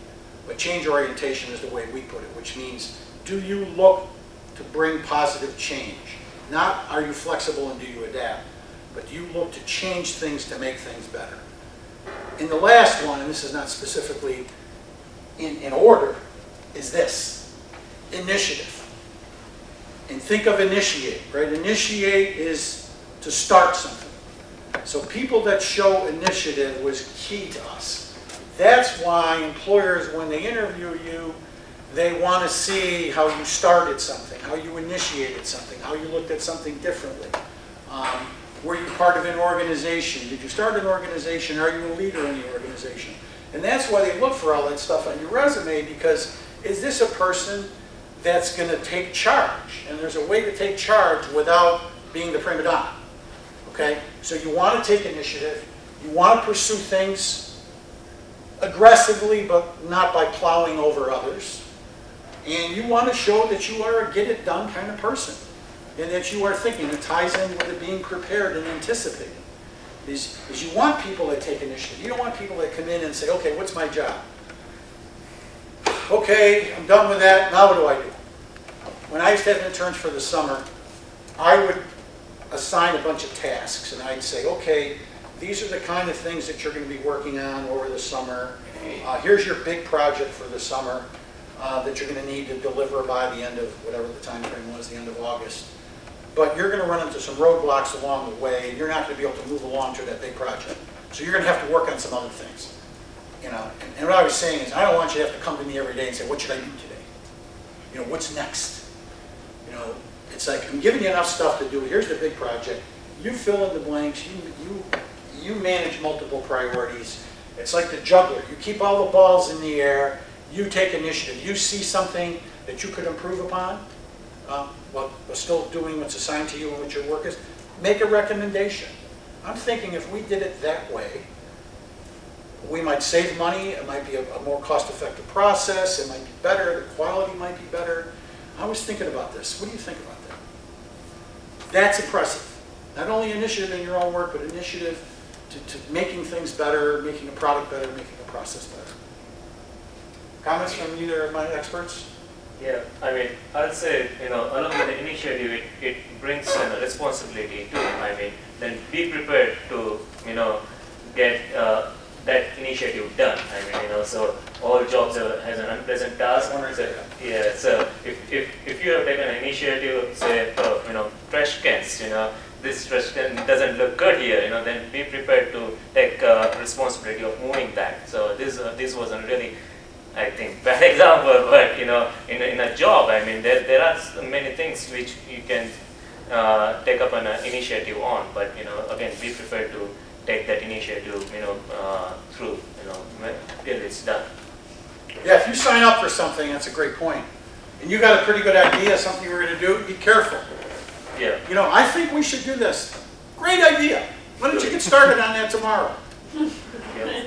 but change orientation is the way we put it, which means, do you look to bring positive change? Not are you flexible and do you adapt, but do you look to change things to make things better? And the last one, and this is not specifically in order, is this: initiative. And think of initiate, right? Initiate is to start something. So people that show initiative was key to us. That's why employers, when they interview you, they want to see how you started something, how you initiated something, how you looked at something differently. Were you part of an organization? Did you start an organization? Are you a leader in the organization? And that's why they look for all that stuff on your resume, because is this a person that's going to take charge? And there's a way to take charge without being the prima donna. Okay? So you want to take initiative. You want to pursue things aggressively, but not by plowing over others. And you want to show that you are a get-it-done kind of person, and that you are thinking. It ties in with it being prepared and anticipating. Is you want people that take initiative. You don't want people that come in and say, okay, what's my job? Okay, I'm done with that. Now what do I do? When I used to have interns for the summer, I would assign a bunch of tasks, and I'd say, okay, these are the kind of things that you're going to be working on over the summer. Here's your big project for the summer. that you're going to need to deliver by the end of whatever the time frame was, the end of August. But you're going to run into some roadblocks along the way, and you're not going to be able to move along to that big project. So you're going to have to work on some other things. You know, and what I was saying is, I don't want you to have to come to me every day and say, what should I do today? You know, what's next? You know, it's like, I'm giving you enough stuff to do. Here's the big project. You fill in the blanks. You manage multiple priorities. It's like the juggler. You keep all the balls in the air. You take initiative. You see something that you could improve upon, while still doing what's assigned to you and what your work is. Make a recommendation. I'm thinking if we did it that way, we might save money. It might be a more cost-effective process. It might be better. The quality might be better. I was thinking about this. What do you think about that? That's impressive. Not only initiative in your own work, but initiative to making things better, making a product better, making a process better. Comments from either of my experts? Yeah, I mean, I'd say, you know, along with the initiative, it brings a responsibility too. I mean, then be prepared to, you know, get that initiative done. I mean, you know, so all jobs has an unpleasant task. So, yeah, so if you have taken an initiative, say, you know, trash cans, you know, this trash can doesn't look good here, you know, then be prepared to take responsibility of moving that. So this was a really, I think, bad example, but you know, in a job, I mean, there are many things which you can take up an initiative on, but you know, again, be prepared to take that initiative, you know, through, you know, till it's done. Yeah, if you sign up for something, that's a great point, and you got a pretty good idea, something you were going to do, be careful. Yeah. You know, I think we should do this. Great idea. Why don't you get started on that tomorrow? Yeah.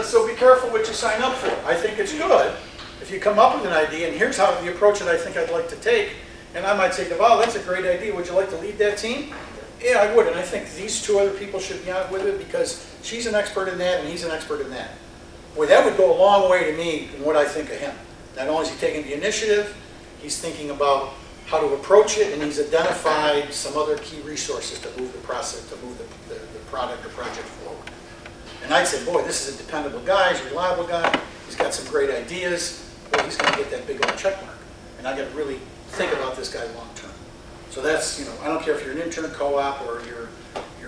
So be careful what you sign up for. I think it's good if you come up with an idea, and here's how the approach that I think I'd like to take. And I might say, wow, that's a great idea. Would you like to lead that team? Yeah, I would. And I think these two other people should be on with it because she's an expert in that and he's an expert in that. Boy, that would go a long way to me in what I think of him. Not only is he taking the initiative, he's thinking about how to approach it, and he's identified some other key resources to move the process, to move the product or project forward. And I'd say, boy, this is a dependable guy, he's a reliable guy, he's got some great ideas, boy, he's going to get that big old check mark. And I got to really think about this guy long term. So that's, you know, I don't care if you're an intern, co-op, or you're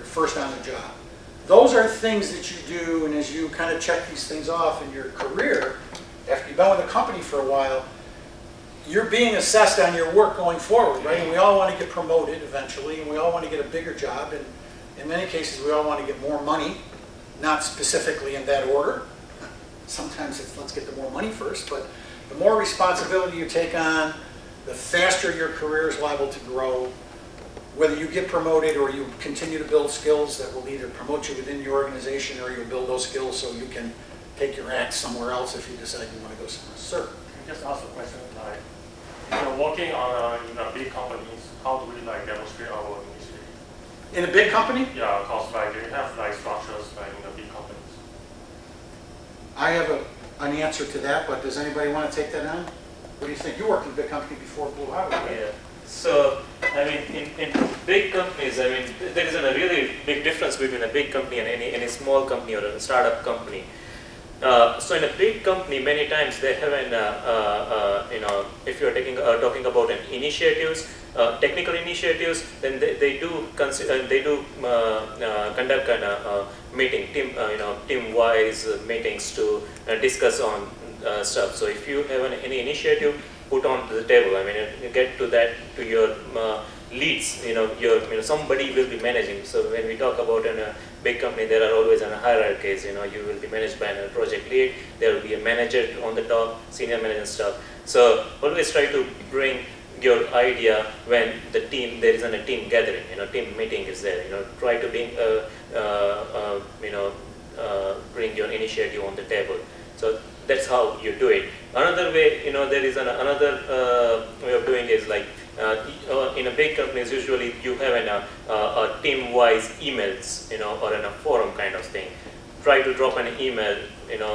first on the job. Those are things that you do, and as you kind of check these things off in your career, after you've been with a company for a while, you're being assessed on your work going forward, right? And we all want to get promoted eventually, and we all want to get a bigger job, and in many cases we all want to get more money, not specifically in that order. Sometimes it's let's get the more money first, but the more responsibility you take on, the faster your career is liable to grow. Whether you get promoted or you continue to build skills that will either promote you within your organization, or you build those skills so you can take your act somewhere else if you decide you want to go somewhere. Sir? Just ask a question, like, you know, working on big companies, how do we like demonstrate our work initiative? In a big company? Yeah, because like you have like structures like in the big companies. I have an answer to that, but does anybody want to take that on? What do you think? You worked in a big company before Blue Highway, right? Yeah. So, I mean, in big companies, I mean, there is a really big difference between a big company and any small company or a startup company. So in a big company, many times they have an, you know, if you're talking about an initiatives, technical initiatives, then they do conduct a meeting, team-wise meetings to discuss on stuff. So if you have any initiative, put on the table. I mean, you get to that to your leads. Somebody will be managing. So when we talk about a big company, there are always hierarchies. You will be managed by a project lead. There will be a manager on the top, senior manager stuff. So always try to bring your idea when the team, there is a team gathering. Team meeting is there. Try to bring your initiative on the table. So that's how you do it. Another way, there is another way of doing is like in a big companies, usually you have a team-wise emails, or in a forum kind of thing. Try to drop an email,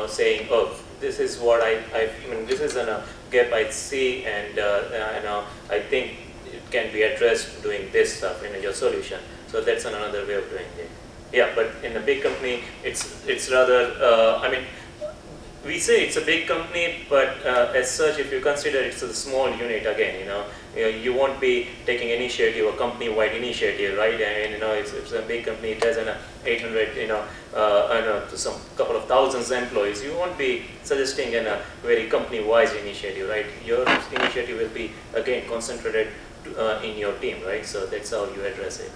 saying, oh, this is what this is a gap I see, and I think it can be addressed doing this stuff in your solution. So that's another way of doing it. Yeah, but in a big company, it's rather, we say it's a big company, but as such, if you consider it's a small unit again, you won't be taking initiative, a company-wide initiative, right? And it's a big company. It has an 800, to some couple of thousands employees. You won't be suggesting a very company-wide initiative, right? Your initiative will be again concentrated in your team, right? So that's how you address it.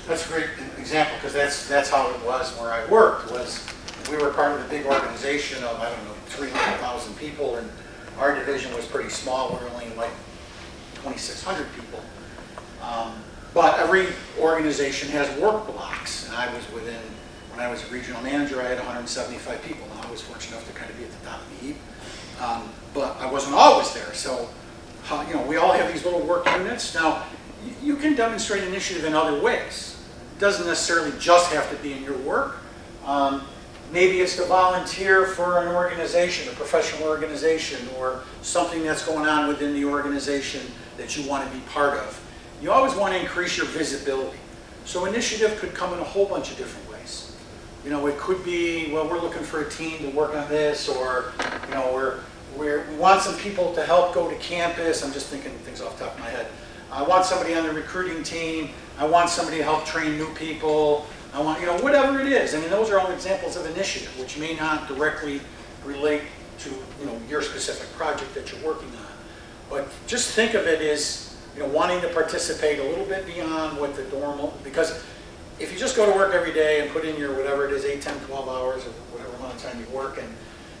That's a great example, because that's how it was where I worked. We were part of a big organization of, I don't know, 300,000 people, and our division was pretty small. We were only like 2,600 people. But every organization has work blocks, and when I was a regional manager, I had 175 people. Now I was fortunate enough to kind of be at the top of the heap. But I wasn't always there, so we all have these little work units. Now, you can demonstrate initiative in other ways. It doesn't necessarily just have to be in your work. Maybe it's to volunteer for an organization, a professional organization, or something that's going on within the organization that you want to be part of. You always want to increase your visibility. So initiative could come in a whole bunch of different ways. It could be, well, we're looking for a team to work on this, or we want some people to help go to campus. I'm just thinking things off the top of my head. I want somebody on the recruiting team. I want somebody to help train new people. I want, whatever it is. I mean, those are all examples of initiative, which may not directly relate to, your specific project that you're working on. But just think of it as, wanting to participate a little bit beyond what the normal, because if you just go to work every day and put in your, whatever it is, 8, 10, 12 hours, or whatever amount of time you work, and,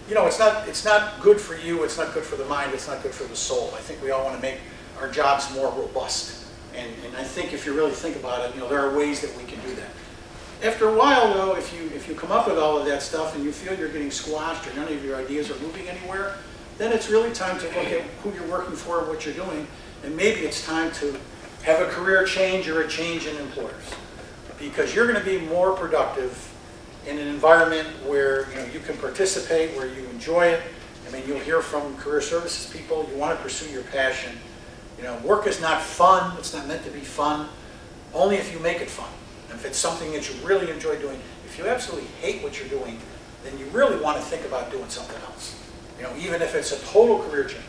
it's not good for you, it's not good for the mind, it's not good for the soul. I think we all want to make our jobs more robust. And I think if you really think about it, there are ways that we can do that. After a while, though, if you come up with all of that stuff and you feel you're getting squashed or none of your ideas are moving anywhere, then it's really time to look at who you're working for and what you're doing, and maybe it's time to have a career change or a change in employers, because you're going to be more productive in an environment where you can participate, where you enjoy it. I mean, you'll hear from career services people. You want to pursue your passion. Work is not fun. It's not meant to be fun. Only if you make it fun. If it's something that you really enjoy doing, if you absolutely hate what you're doing, then you really want to think about doing something else. Even if it's a total career change.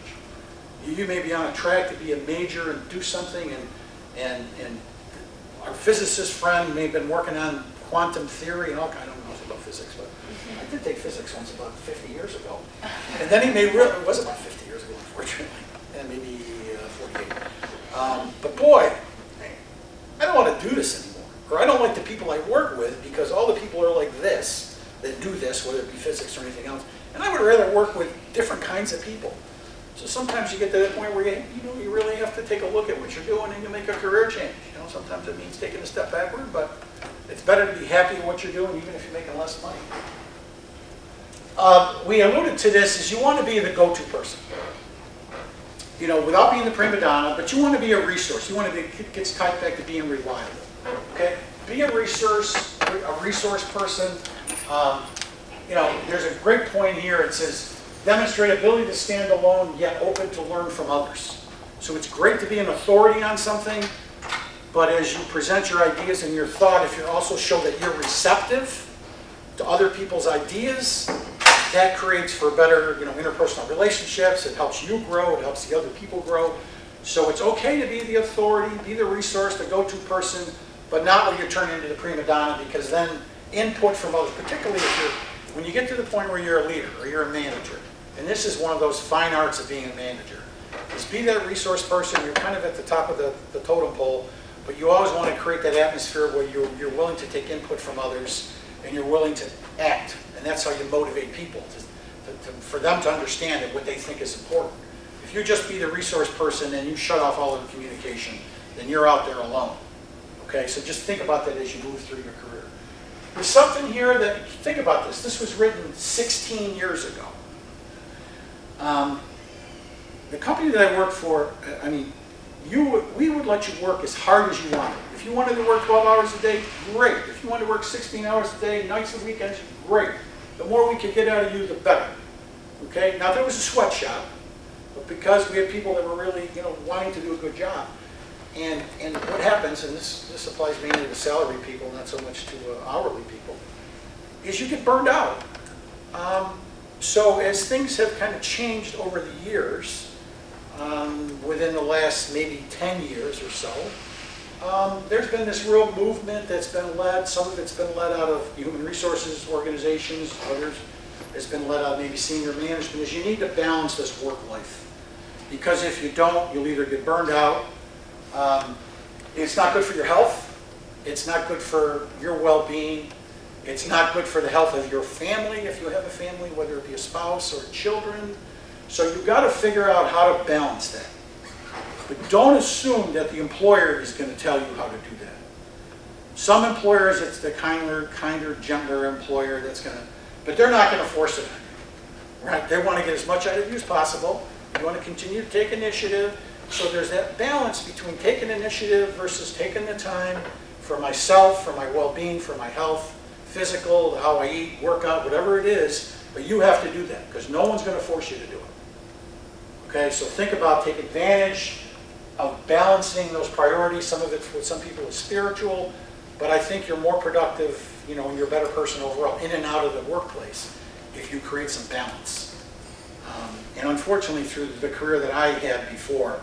You may be on a track to be a major and do something, and our physicist friend may have been working on quantum theory and all kind of, I don't know about physics, but I did take physics once about 50 years ago. And then he may really, it was about 50 years ago, unfortunately, and maybe 48. But boy, I don't want to do this anymore. Or I don't like the people I work with, because all the people are like this, that do this, whether it be physics or anything else. And I would rather work with different kinds of people. So sometimes you get to that point where you really have to take a look at what you're doing and you make a career change. Sometimes it means taking a step backward, but it's better to be happy with what you're doing, even if you're making less money. We alluded to this, is you want to be the go-to person. Without being the prima donna, but you want to be a resource. You want to be, it gets tied back to being reliable. Okay? Be a resource person. There's a great point here. It says, demonstrate ability to stand alone, yet open to learn from others. So it's great to be an authority on something, but as you present your ideas and your thought, if you also show that you're receptive to other people's ideas, that creates for better, interpersonal relationships. It helps you grow. It helps the other people grow. So it's okay to be the authority, be the resource, the go-to person, but not when you turn into the prima donna, because then input from others, particularly when you get to the point where you're a leader or you're a manager, and this is one of those fine arts of being a manager, is be that resource person. You're kind of at the top of the totem pole, but you always want to create that atmosphere where you're willing to take input from others and you're willing to act. And that's how you motivate people, for them to understand that what they think is important. If you just be the resource person and you shut off all of the communication, then you're out there alone. Okay, so just think about that as you move through your career. There's something here that, think about this. This was written 16 years ago. The company that I work for, we would let you work as hard as you wanted. If you wanted to work 12 hours a day, great. If you wanted to work 16 hours a day, nights and weekends, great. The more we could get out of you, the better. Okay? Now, there was a sweatshop, but because we had people that were really, wanting to do a good job. And what happens, and this applies mainly to salary people, not so much to hourly people, is you get burned out. So as things have kind of changed over the years, within the last maybe 10 years or so, there's been this real movement that's been led, some of it's been led out of human resources organizations, others it's been led out of maybe senior management, is you need to balance this work life. Because if you don't, you'll either get burned out, it's not good for your health, it's not good for your well-being, it's not good for the health of your family if you have a family, whether it be a spouse or children. So you've got to figure out how to balance that. But don't assume that the employer is going to tell you how to do that. Some employers, it's the kinder, gentler employer that's going to, but they're not going to force it on you. Right? They want to get as much out of you as possible. You want to continue to take initiative. So there's that balance between taking initiative versus taking the time for myself, for my well-being, for my health, physical, how I eat, workout, whatever it is, but you have to do that because no one's going to force you to do it. Okay, so think about taking advantage of balancing those priorities. Some of it with some people is spiritual, but I think you're more productive, and you're a better person overall in and out of the workplace if you create some balance. And unfortunately, through the career that I had before,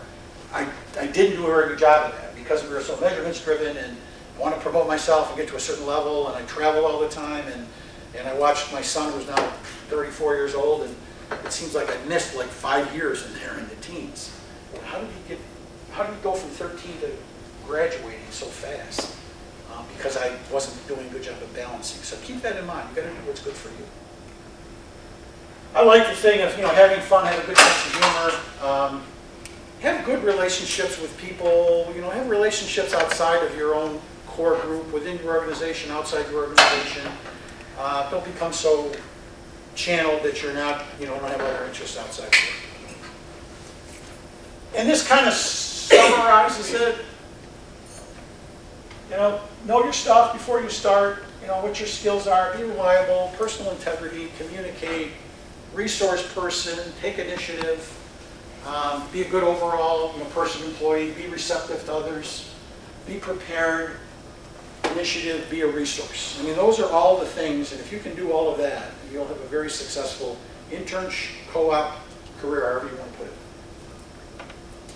I didn't do a very good job of that because we were so measurements driven and I want to promote myself and get to a certain level, and I travel all the time, and I watched my son, who's now 34 years old, and it seems like I missed like 5 years in there in the teens. How did he go from 13 to graduating so fast? Because I wasn't doing a good job of balancing. So keep that in mind. You've got to do what's good for you. I like the thing of having fun, have a good sense of humor, have good relationships with people. Have relationships outside of your own core group, within your organization, outside your organization. Don't become so channeled that you're not, don't have other interests outside of it. And this kind of summarizes it. Know your stuff before you start, what your skills are, be reliable, personal integrity, communicate, resource person, take initiative, be a good overall person, employee, be receptive to others, be prepared, initiative, be a resource. Those are all the things, and if you can do all of that, you'll have a very successful intern, co-op career, however you want to put it.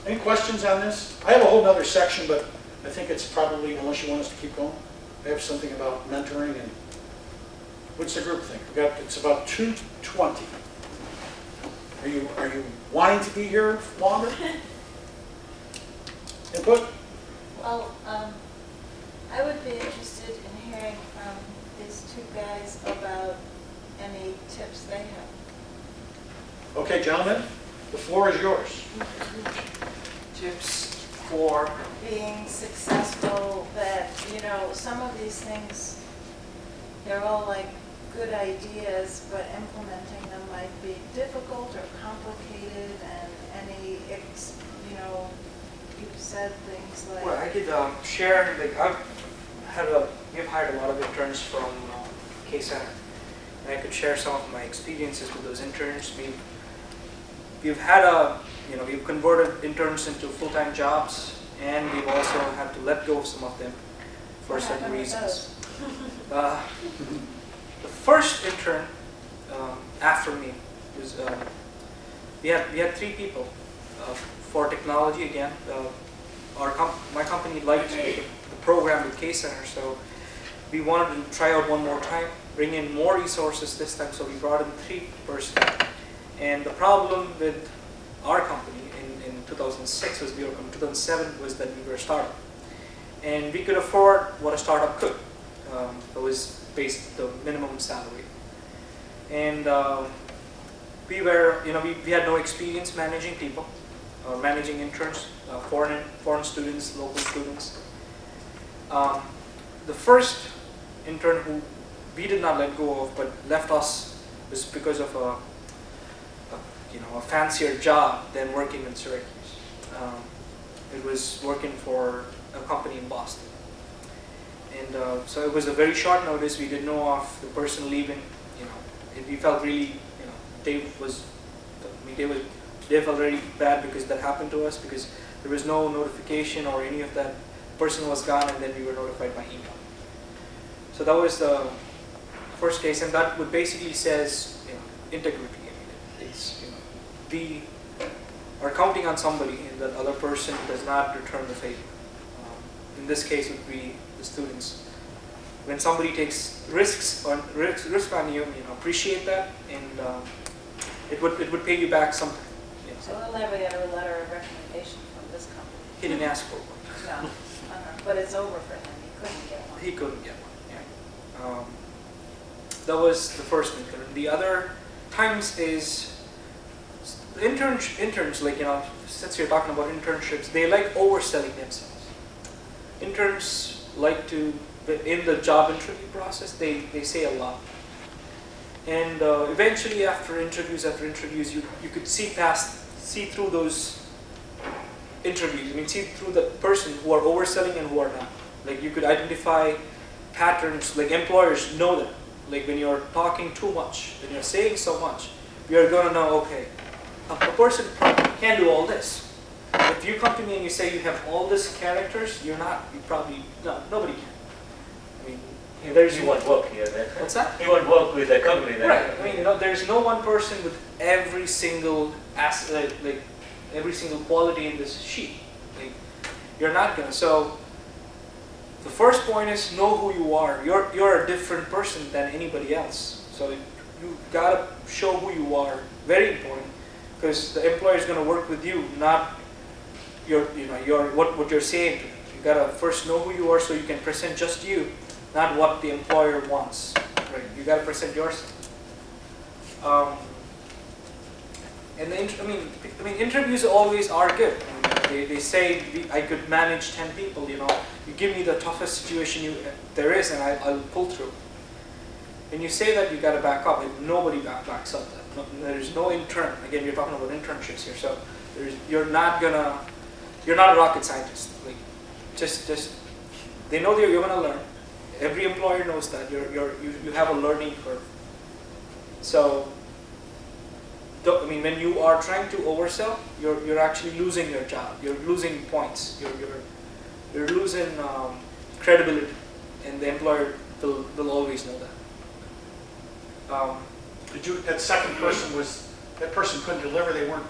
Any questions on this? I have a whole other section, but I think it's probably, unless you want us to keep going, I have something about mentoring and what's the group think? It's about 2:20. Are you wanting to be here longer? Input? Well, I would be interested in hearing from these two guys about any tips they have. Okay, gentlemen, the floor is yours. Tips for Being successful, that, some of these things, they're all like good ideas, but implementing them might be difficult or complicated, and you've said things like... Well, I could share, we've hired a lot of interns from K-Center, and I could share some of my experiences with those interns. We've converted interns into full-time jobs, and we've also had to let go of some of them for certain reasons. The first intern after me was, we had 3 people for technology again. My company liked the program with K-Center, so we wanted to try out one more time, bring in more resources this time, so we brought in 3 person. And the problem with our company in 2006 was 2007 was that we were a startup. And we could afford what a startup could. It was based the minimum salary. And we had no experience managing people, managing interns, foreign students, local students. The first intern who we did not let go of but left us was because of a fancier job than working in Syracuse. It was working for a company in Boston. And so it was a very short notice. We didn't know of the person leaving. And we felt really, Dave felt very bad because that happened to us, because there was no notification or any of that. Person was gone, and then we were notified by email. So that was the first case, and that would basically says, integrity. I mean, it's, you know, we are counting on somebody and that other person does not return the favor. In this case would be the students. When somebody takes risk on you, appreciate that, and it would pay you back something. You know. So we'll never get a letter of recommendation from this company. He didn't ask for one. No, but it's over for him. He couldn't get one. He couldn't get one. Yeah. That was the first intern. The other times is interns, like, since you're talking about internships, they like overselling themselves. Interns like to, in the job interview process, they say a lot. And eventually after interviews, you could see through those interviews. I mean, see through the person who are overselling and who are not. Like, you could identify patterns, like employers know that. Like, when you're talking too much, when you're saying so much, you're gonna know, okay, a person can do all this. If you come to me and you say you have all these characters, nobody can. I mean, You won't work here then. What's that? You won't work with the company then. Right. I mean, there's no one person with every single like every single quality in this sheet. Like, you're not gonna. So the first point is know who you are. You're a different person than anybody else. So you gotta show who you are. Very important, because the employer is gonna work with you, not what you're saying. You gotta first know who you are so you can present just you, not what the employer wants. Right? You gotta present yourself. And interviews always are good. They say I could manage 10 people. You give me the toughest situation there is, and I'll pull through. When you say that, you gotta back up. Nobody backs up that. There's no intern. Again, you're talking about internships here, so you're not a rocket scientist. Like, just they know that you're gonna learn. Every employer knows that you have a learning curve. So, when you are trying to oversell, you're actually losing your job. You're losing points. You're losing credibility, and the employer will always know that. That second person that person couldn't deliver, they weren't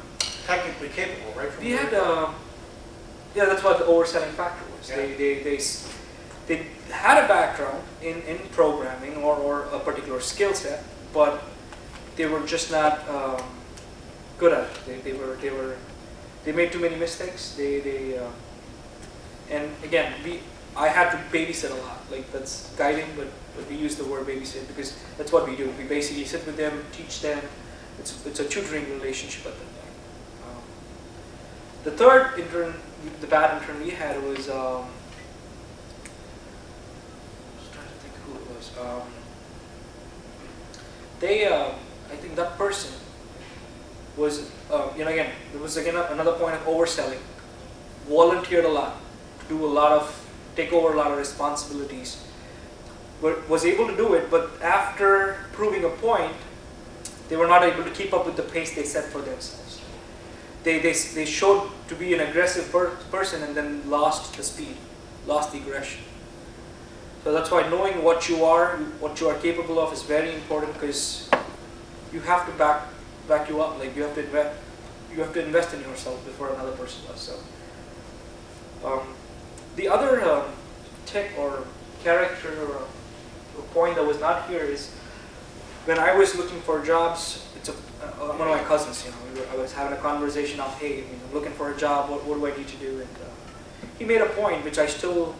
technically capable, right? We had, that's what the overselling factor was. Yeah. They had a background in programming or a particular skill set, but they were just not good at it. They made too many mistakes. And again, I had to babysit a lot. Like, that's guiding, but we use the word babysit because that's what we do. We basically sit with them, teach them. It's a tutoring relationship at that point. The third intern, the bad intern we had was, I was trying to think who it was. I think that person was, again, there was another point of overselling. Volunteered a lot, take over a lot of responsibilities. But was able to do it, but after proving a point, they were not able to keep up with the pace they set for themselves. They showed to be an aggressive person and then lost the speed, lost the aggression. So that's why knowing what you are capable of is very important, because you have to back you up. Like, you have to invest in yourself before another person does. So the other tick or character or point that was not here is when I was looking for jobs. It's one of my cousins. I was having a conversation of, hey, I'm looking for a job. What do I need to do? And he made a point which I still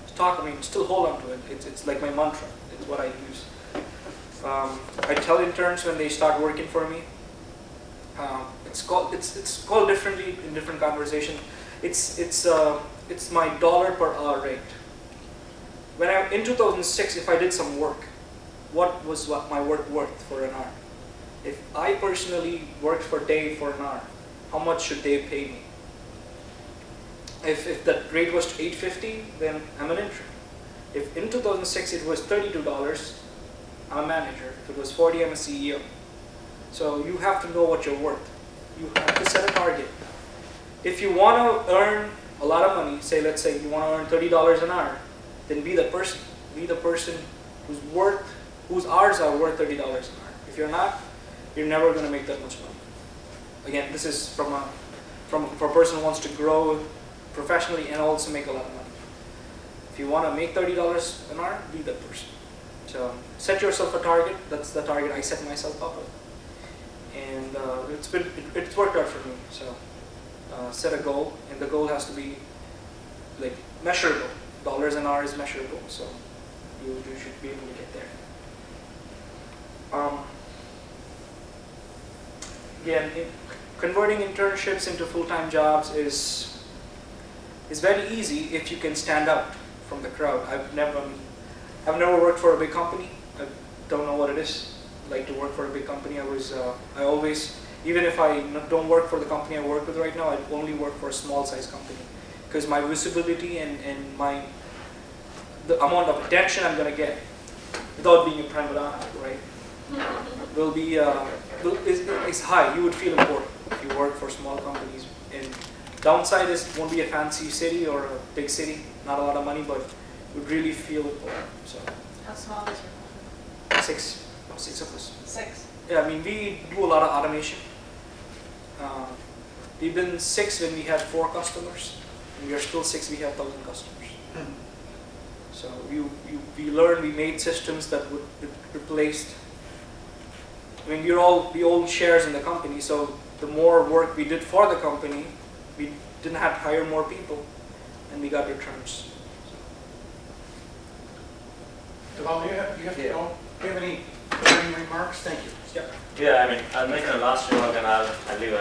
still hold on to it. It's like my mantra. It's what I use. I tell interns when they start working for me. It's called differently in different conversations. It's my dollar per hour rate. In 2006, if I did some work, what was my work worth for an hour? If I personally worked for Dave for an hour, how much should Dave pay me? If that rate was $8.50, then I'm an intern. If in 2006 it was $32, I'm a manager. If it was $40, I'm a CEO. So you have to know what you're worth. You have to set a target. If you want to earn a lot of money, let's say you want to earn $30 an hour, then be the person. Be the person whose hours are worth $30 an hour. If you're not, you're never going to make that much money. Again, this is for a person who wants to grow professionally and also make a lot of money. If you want to make $30 an hour, be that person. So set yourself a target. That's the target I set myself up with, and it's worked out for me. So set a goal, and the goal has to be like measurable. Dollars an hour is measurable, so you should be able to get there. Again, converting internships into full-time jobs is very easy if you can stand out from the crowd. I've never worked for a big company. I don't know what it is like to work for a big company. I always, even if I don't work for the company I work with right now, I only work for a small size company because my visibility and the amount of attention I'm going to get without being a prima donna, right, will be is high. You would feel important if you work for small companies. And downside is it won't be a fancy city or a big city, not a lot of money, but you would really feel important. So How small is your company? six of us. 6. Yeah, I mean, we do a lot of automation. We've been 6 when we had 4 customers, and we are still 6. We have 1,000 customers. So we learned, we made systems that would replace. I mean, we all shares in the company. So the more work we did for the company, we didn't have to hire more people, and we got returns. Deval, do you have any remarks? Thank you. Yeah. Yeah, I mean, I'll make a last remark and I'll leave.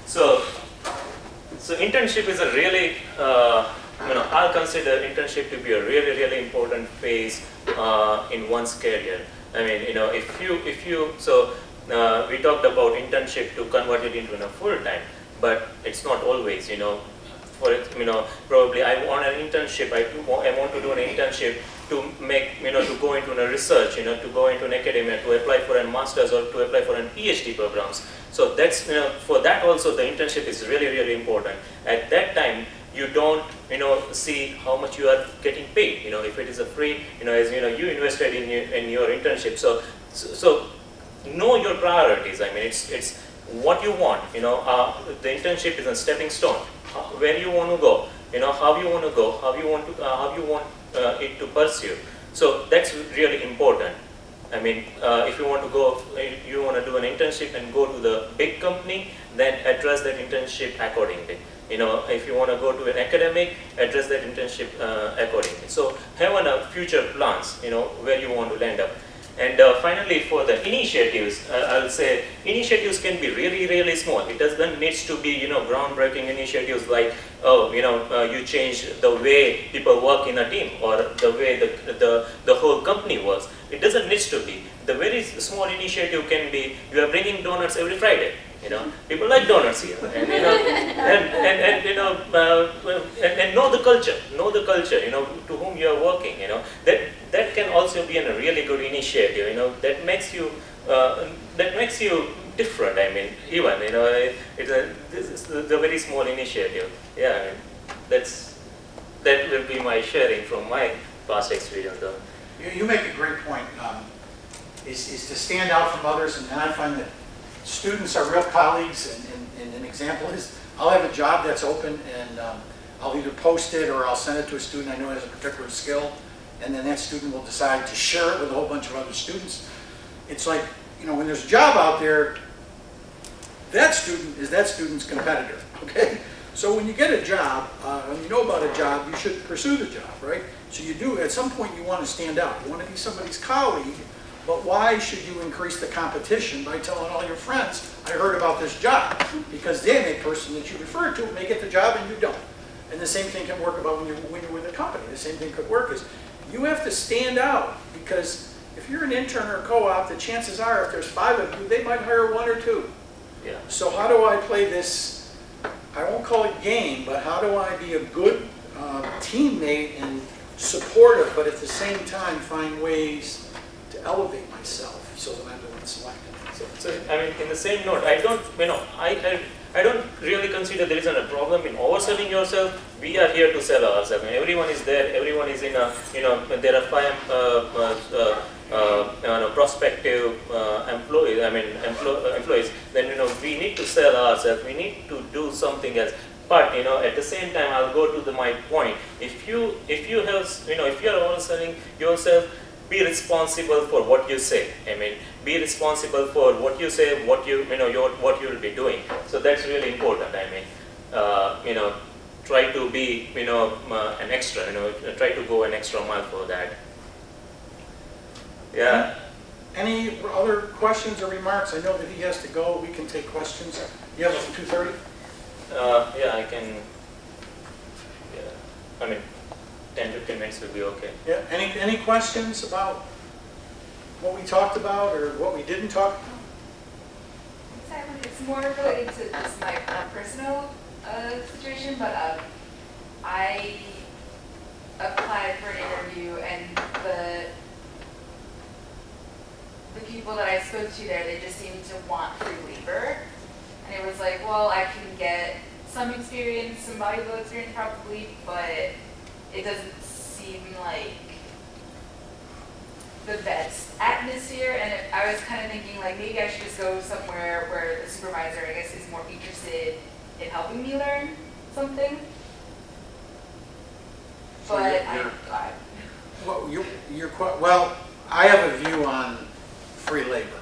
So internship is a really, I'll consider internship to be a really, really important phase in one's career. I mean, we talked about internship to convert it into a full time, but it's not always, probably I want an internship, I want to do an internship to make, to go into a research, to go into an academia, to apply for a master's or to apply for an PhD programs. So that's, for that also the internship is really, really important. At that time, you don't, see how much you are getting paid. If it is a free, as you invested in your internship. So know your priorities. I mean, it's what you want. The internship is a stepping stone. Where you want to go. How you want to go. How you want it to pursue. So that's really important. I mean, if you want to go, you want to do an internship and go to the big company, then address that internship accordingly. If you want to go to an academic, address that internship accordingly. So have a future plans, where you want to land up. And finally, for the initiatives, I'll say initiatives can be really, really small. It doesn't need to be, groundbreaking initiatives like, you change the way people work in a team or the way the whole company works. It doesn't need to be. The very small initiative can be, you are bringing donuts every Friday. People like donuts here, and and know the culture. Know the culture. To whom you are working. That can also be a really good initiative. That makes you different. I mean, even this is the very small initiative. Yeah, I mean, that will be my sharing from my past experience. Though. You make a great point. Is to stand out from others, and I find that students are real colleagues, and an example is I'll have a job that's open, and I'll either post it or I'll send it to a student I know has a particular skill, and then that student will decide to share it with a whole bunch of other students. It's like, when there's a job out there, that student is that student's competitor, okay? So when you get a job, when you know about a job, you should pursue the job, right? So you do, at some point you want to stand out. You want to be somebody's colleague. But why should you increase the competition by telling all your friends, I heard about this job? Because then a person that you refer to may get the job and you don't. And the same thing can work about when you're with a company. The same thing could work is you have to stand out, because if you're an intern or a co-op, the chances are if there's 5 of you, they might hire 1 or 2. Yeah. So how do I play this, I won't call it game, but how do I be a good teammate and supportive, but at the same time find ways to elevate myself so that I'm the one selected. So I mean, in the same note, I don't really consider there is a problem in overselling yourself. We are here to sell ourselves. I mean, everyone is there. Everyone is in a, there are 5 prospective employees, then we need to sell ourselves. We need to do something else. But at the same time, I'll go to my point. If you have if you are all selling yourself, be responsible for what you say. Be responsible for what you say, what you will be doing. So that's really important. Try to be an extra. Try to go an extra mile for that. Yeah. Any other questions or remarks? I know that he has to go. We can take questions. You have it 2:30? Yeah, I can. Yeah, 10-15 minutes will be okay. Yeah. Any questions about what we talked about or what we didn't talk about? It's more related to just my personal situation, but I applied for an interview, and the people that I spoke to there, they just seemed to want free labor. And it was like, well, I can get some experience, some valuable experience probably, but it doesn't seem like the best atmosphere. And I was kind of thinking like maybe I should just go somewhere where the supervisor, I guess, is more interested in helping me learn something. So But well, I have a view on free labor,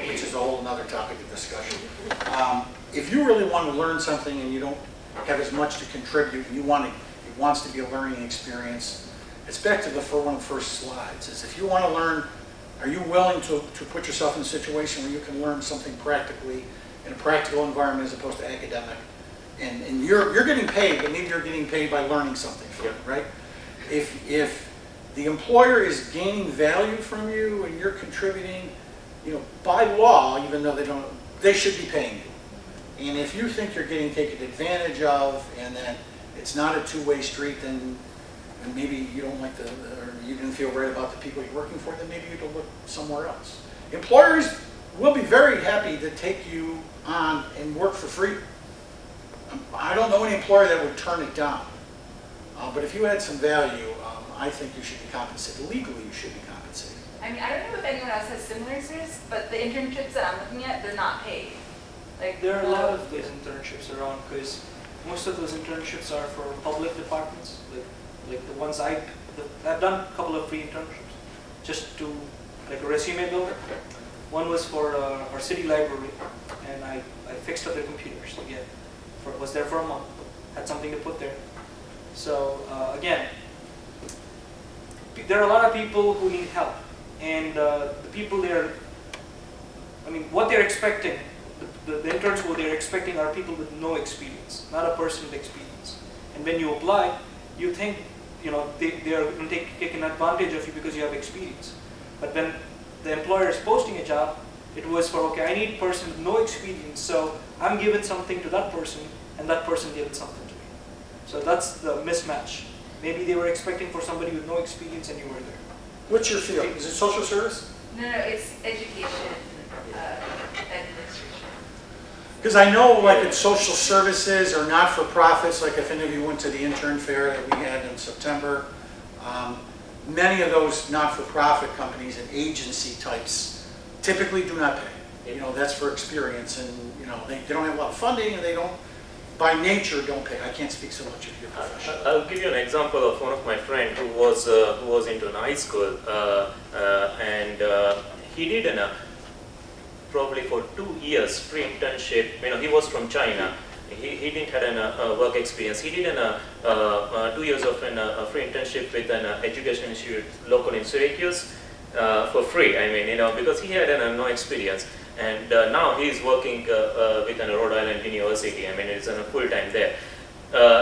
which is a whole other topic of discussion. If you really want to learn something and you don't have as much to contribute, and it wants to be a learning experience, it's back to one of the first slides. Is if you want to learn, are you willing to put yourself in a situation where you can learn something practically in a practical environment as opposed to academic? And you're getting paid, but maybe you're getting paid by learning something from it, right? If the employer is gaining value from you and you're contributing, by law, even though they should be paying you. And if you think you're getting taken advantage of and that it's not a two-way street, then and maybe you don't like or you didn't feel right about the people you're working for, then maybe you need to look somewhere else. Employers will be very happy to take you on and work for free. I don't know any employer that would turn it down. But if you had some value, I think you should be compensated. Legally, you should be compensated. I don't know if anyone else has similar experience, but the internships that I'm looking at, they're not paid. There are a lot of these internships around because most of those internships are for public departments, like the ones I've done a couple of free internships, just to like a resume builder. One was for our city library, and I fixed up their computers again. Was there for a month, had something to put there. So again, there are a lot of people who need help, and the people there, what they're expecting, the interns who they're expecting are people with no experience, not a person with experience. And when you apply, you think they are going to take an advantage of you because you have experience. But when the employer is posting a job, it was for, okay, I need a person with no experience, so I'm giving something to that person, and that person giving something to me. So that's the mismatch. Maybe they were expecting for somebody with no experience, and you were there. What's your field? Is it social service? No, it's education, administration. Because I know like in social services or not-for-profits, like if any of you went to the intern fair that we had in September, many of those not-for-profit companies and agency types typically do not pay. That's for experience, and they don't have a lot of funding, and they don't, by nature, don't pay. I can't speak so much of your profession. I'll give you an example of one of my friends who was into an high school, and he did probably for 2 years free internship. He was from China. He didn't have a work experience. He did 2 years of a free internship with an education institute local in Syracuse for free. Because he had no experience. And now he's working with Rhode Island University. It's full time there.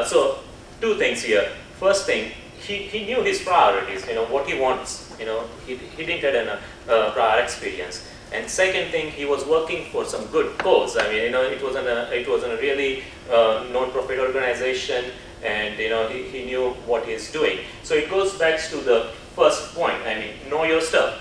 So 2 things here. First thing, he knew his priorities. What he wants. He didn't have a prior experience. And second thing, he was working for some good cause. It wasn't a really non-profit organization, and he knew what he's doing. So it goes back to the first point. Know your stuff.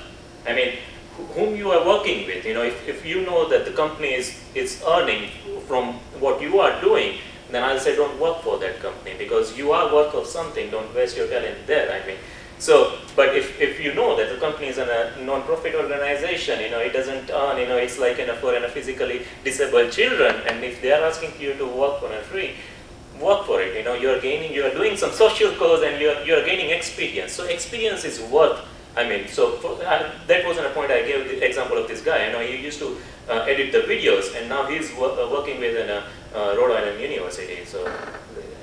Whom you are working with. If you know that the company is earning from what you are doing, then I'll say don't work for that company because you are worth of something. Don't waste your talent there. So, but if you know that the company company is a non-profit organization. It doesn't earn. It's like for physically disabled children, and if they are asking you to work for free, work for it. You are doing some social cause, and you are gaining experience. So experience is worth. That wasn't a point I gave the example of this guy. He used to edit the videos, and now he's working with Rhode Island University. So,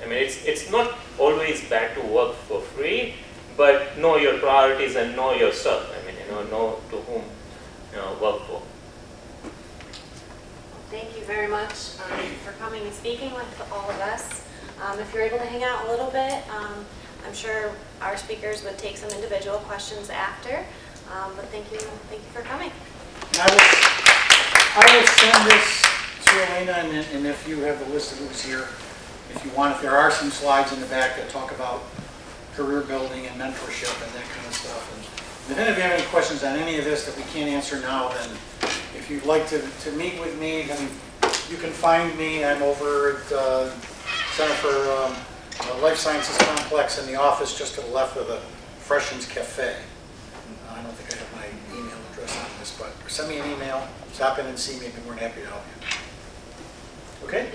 it's not always bad to work for free, but know your priorities and know your stuff. Know to whom work for. Thank you very much for coming and speaking with all of us. If you're able to hang out a little bit, I'm sure our speakers would take some individual questions after. But thank you for coming. And I will send this to Elena, and if you have the list of who's here, if you want, if there are some slides in the back that talk about career building and mentorship and that kind of stuff. And if any of you have any questions on any of this that we can't answer now, then if you'd like to meet with me, you can find me. I'm over at Center for Life Sciences Complex in the office just to the left of the Freshens Cafe. I don't think I have my email address on this, but send me an email, stop in and see me, and we're happy to help you. Okay?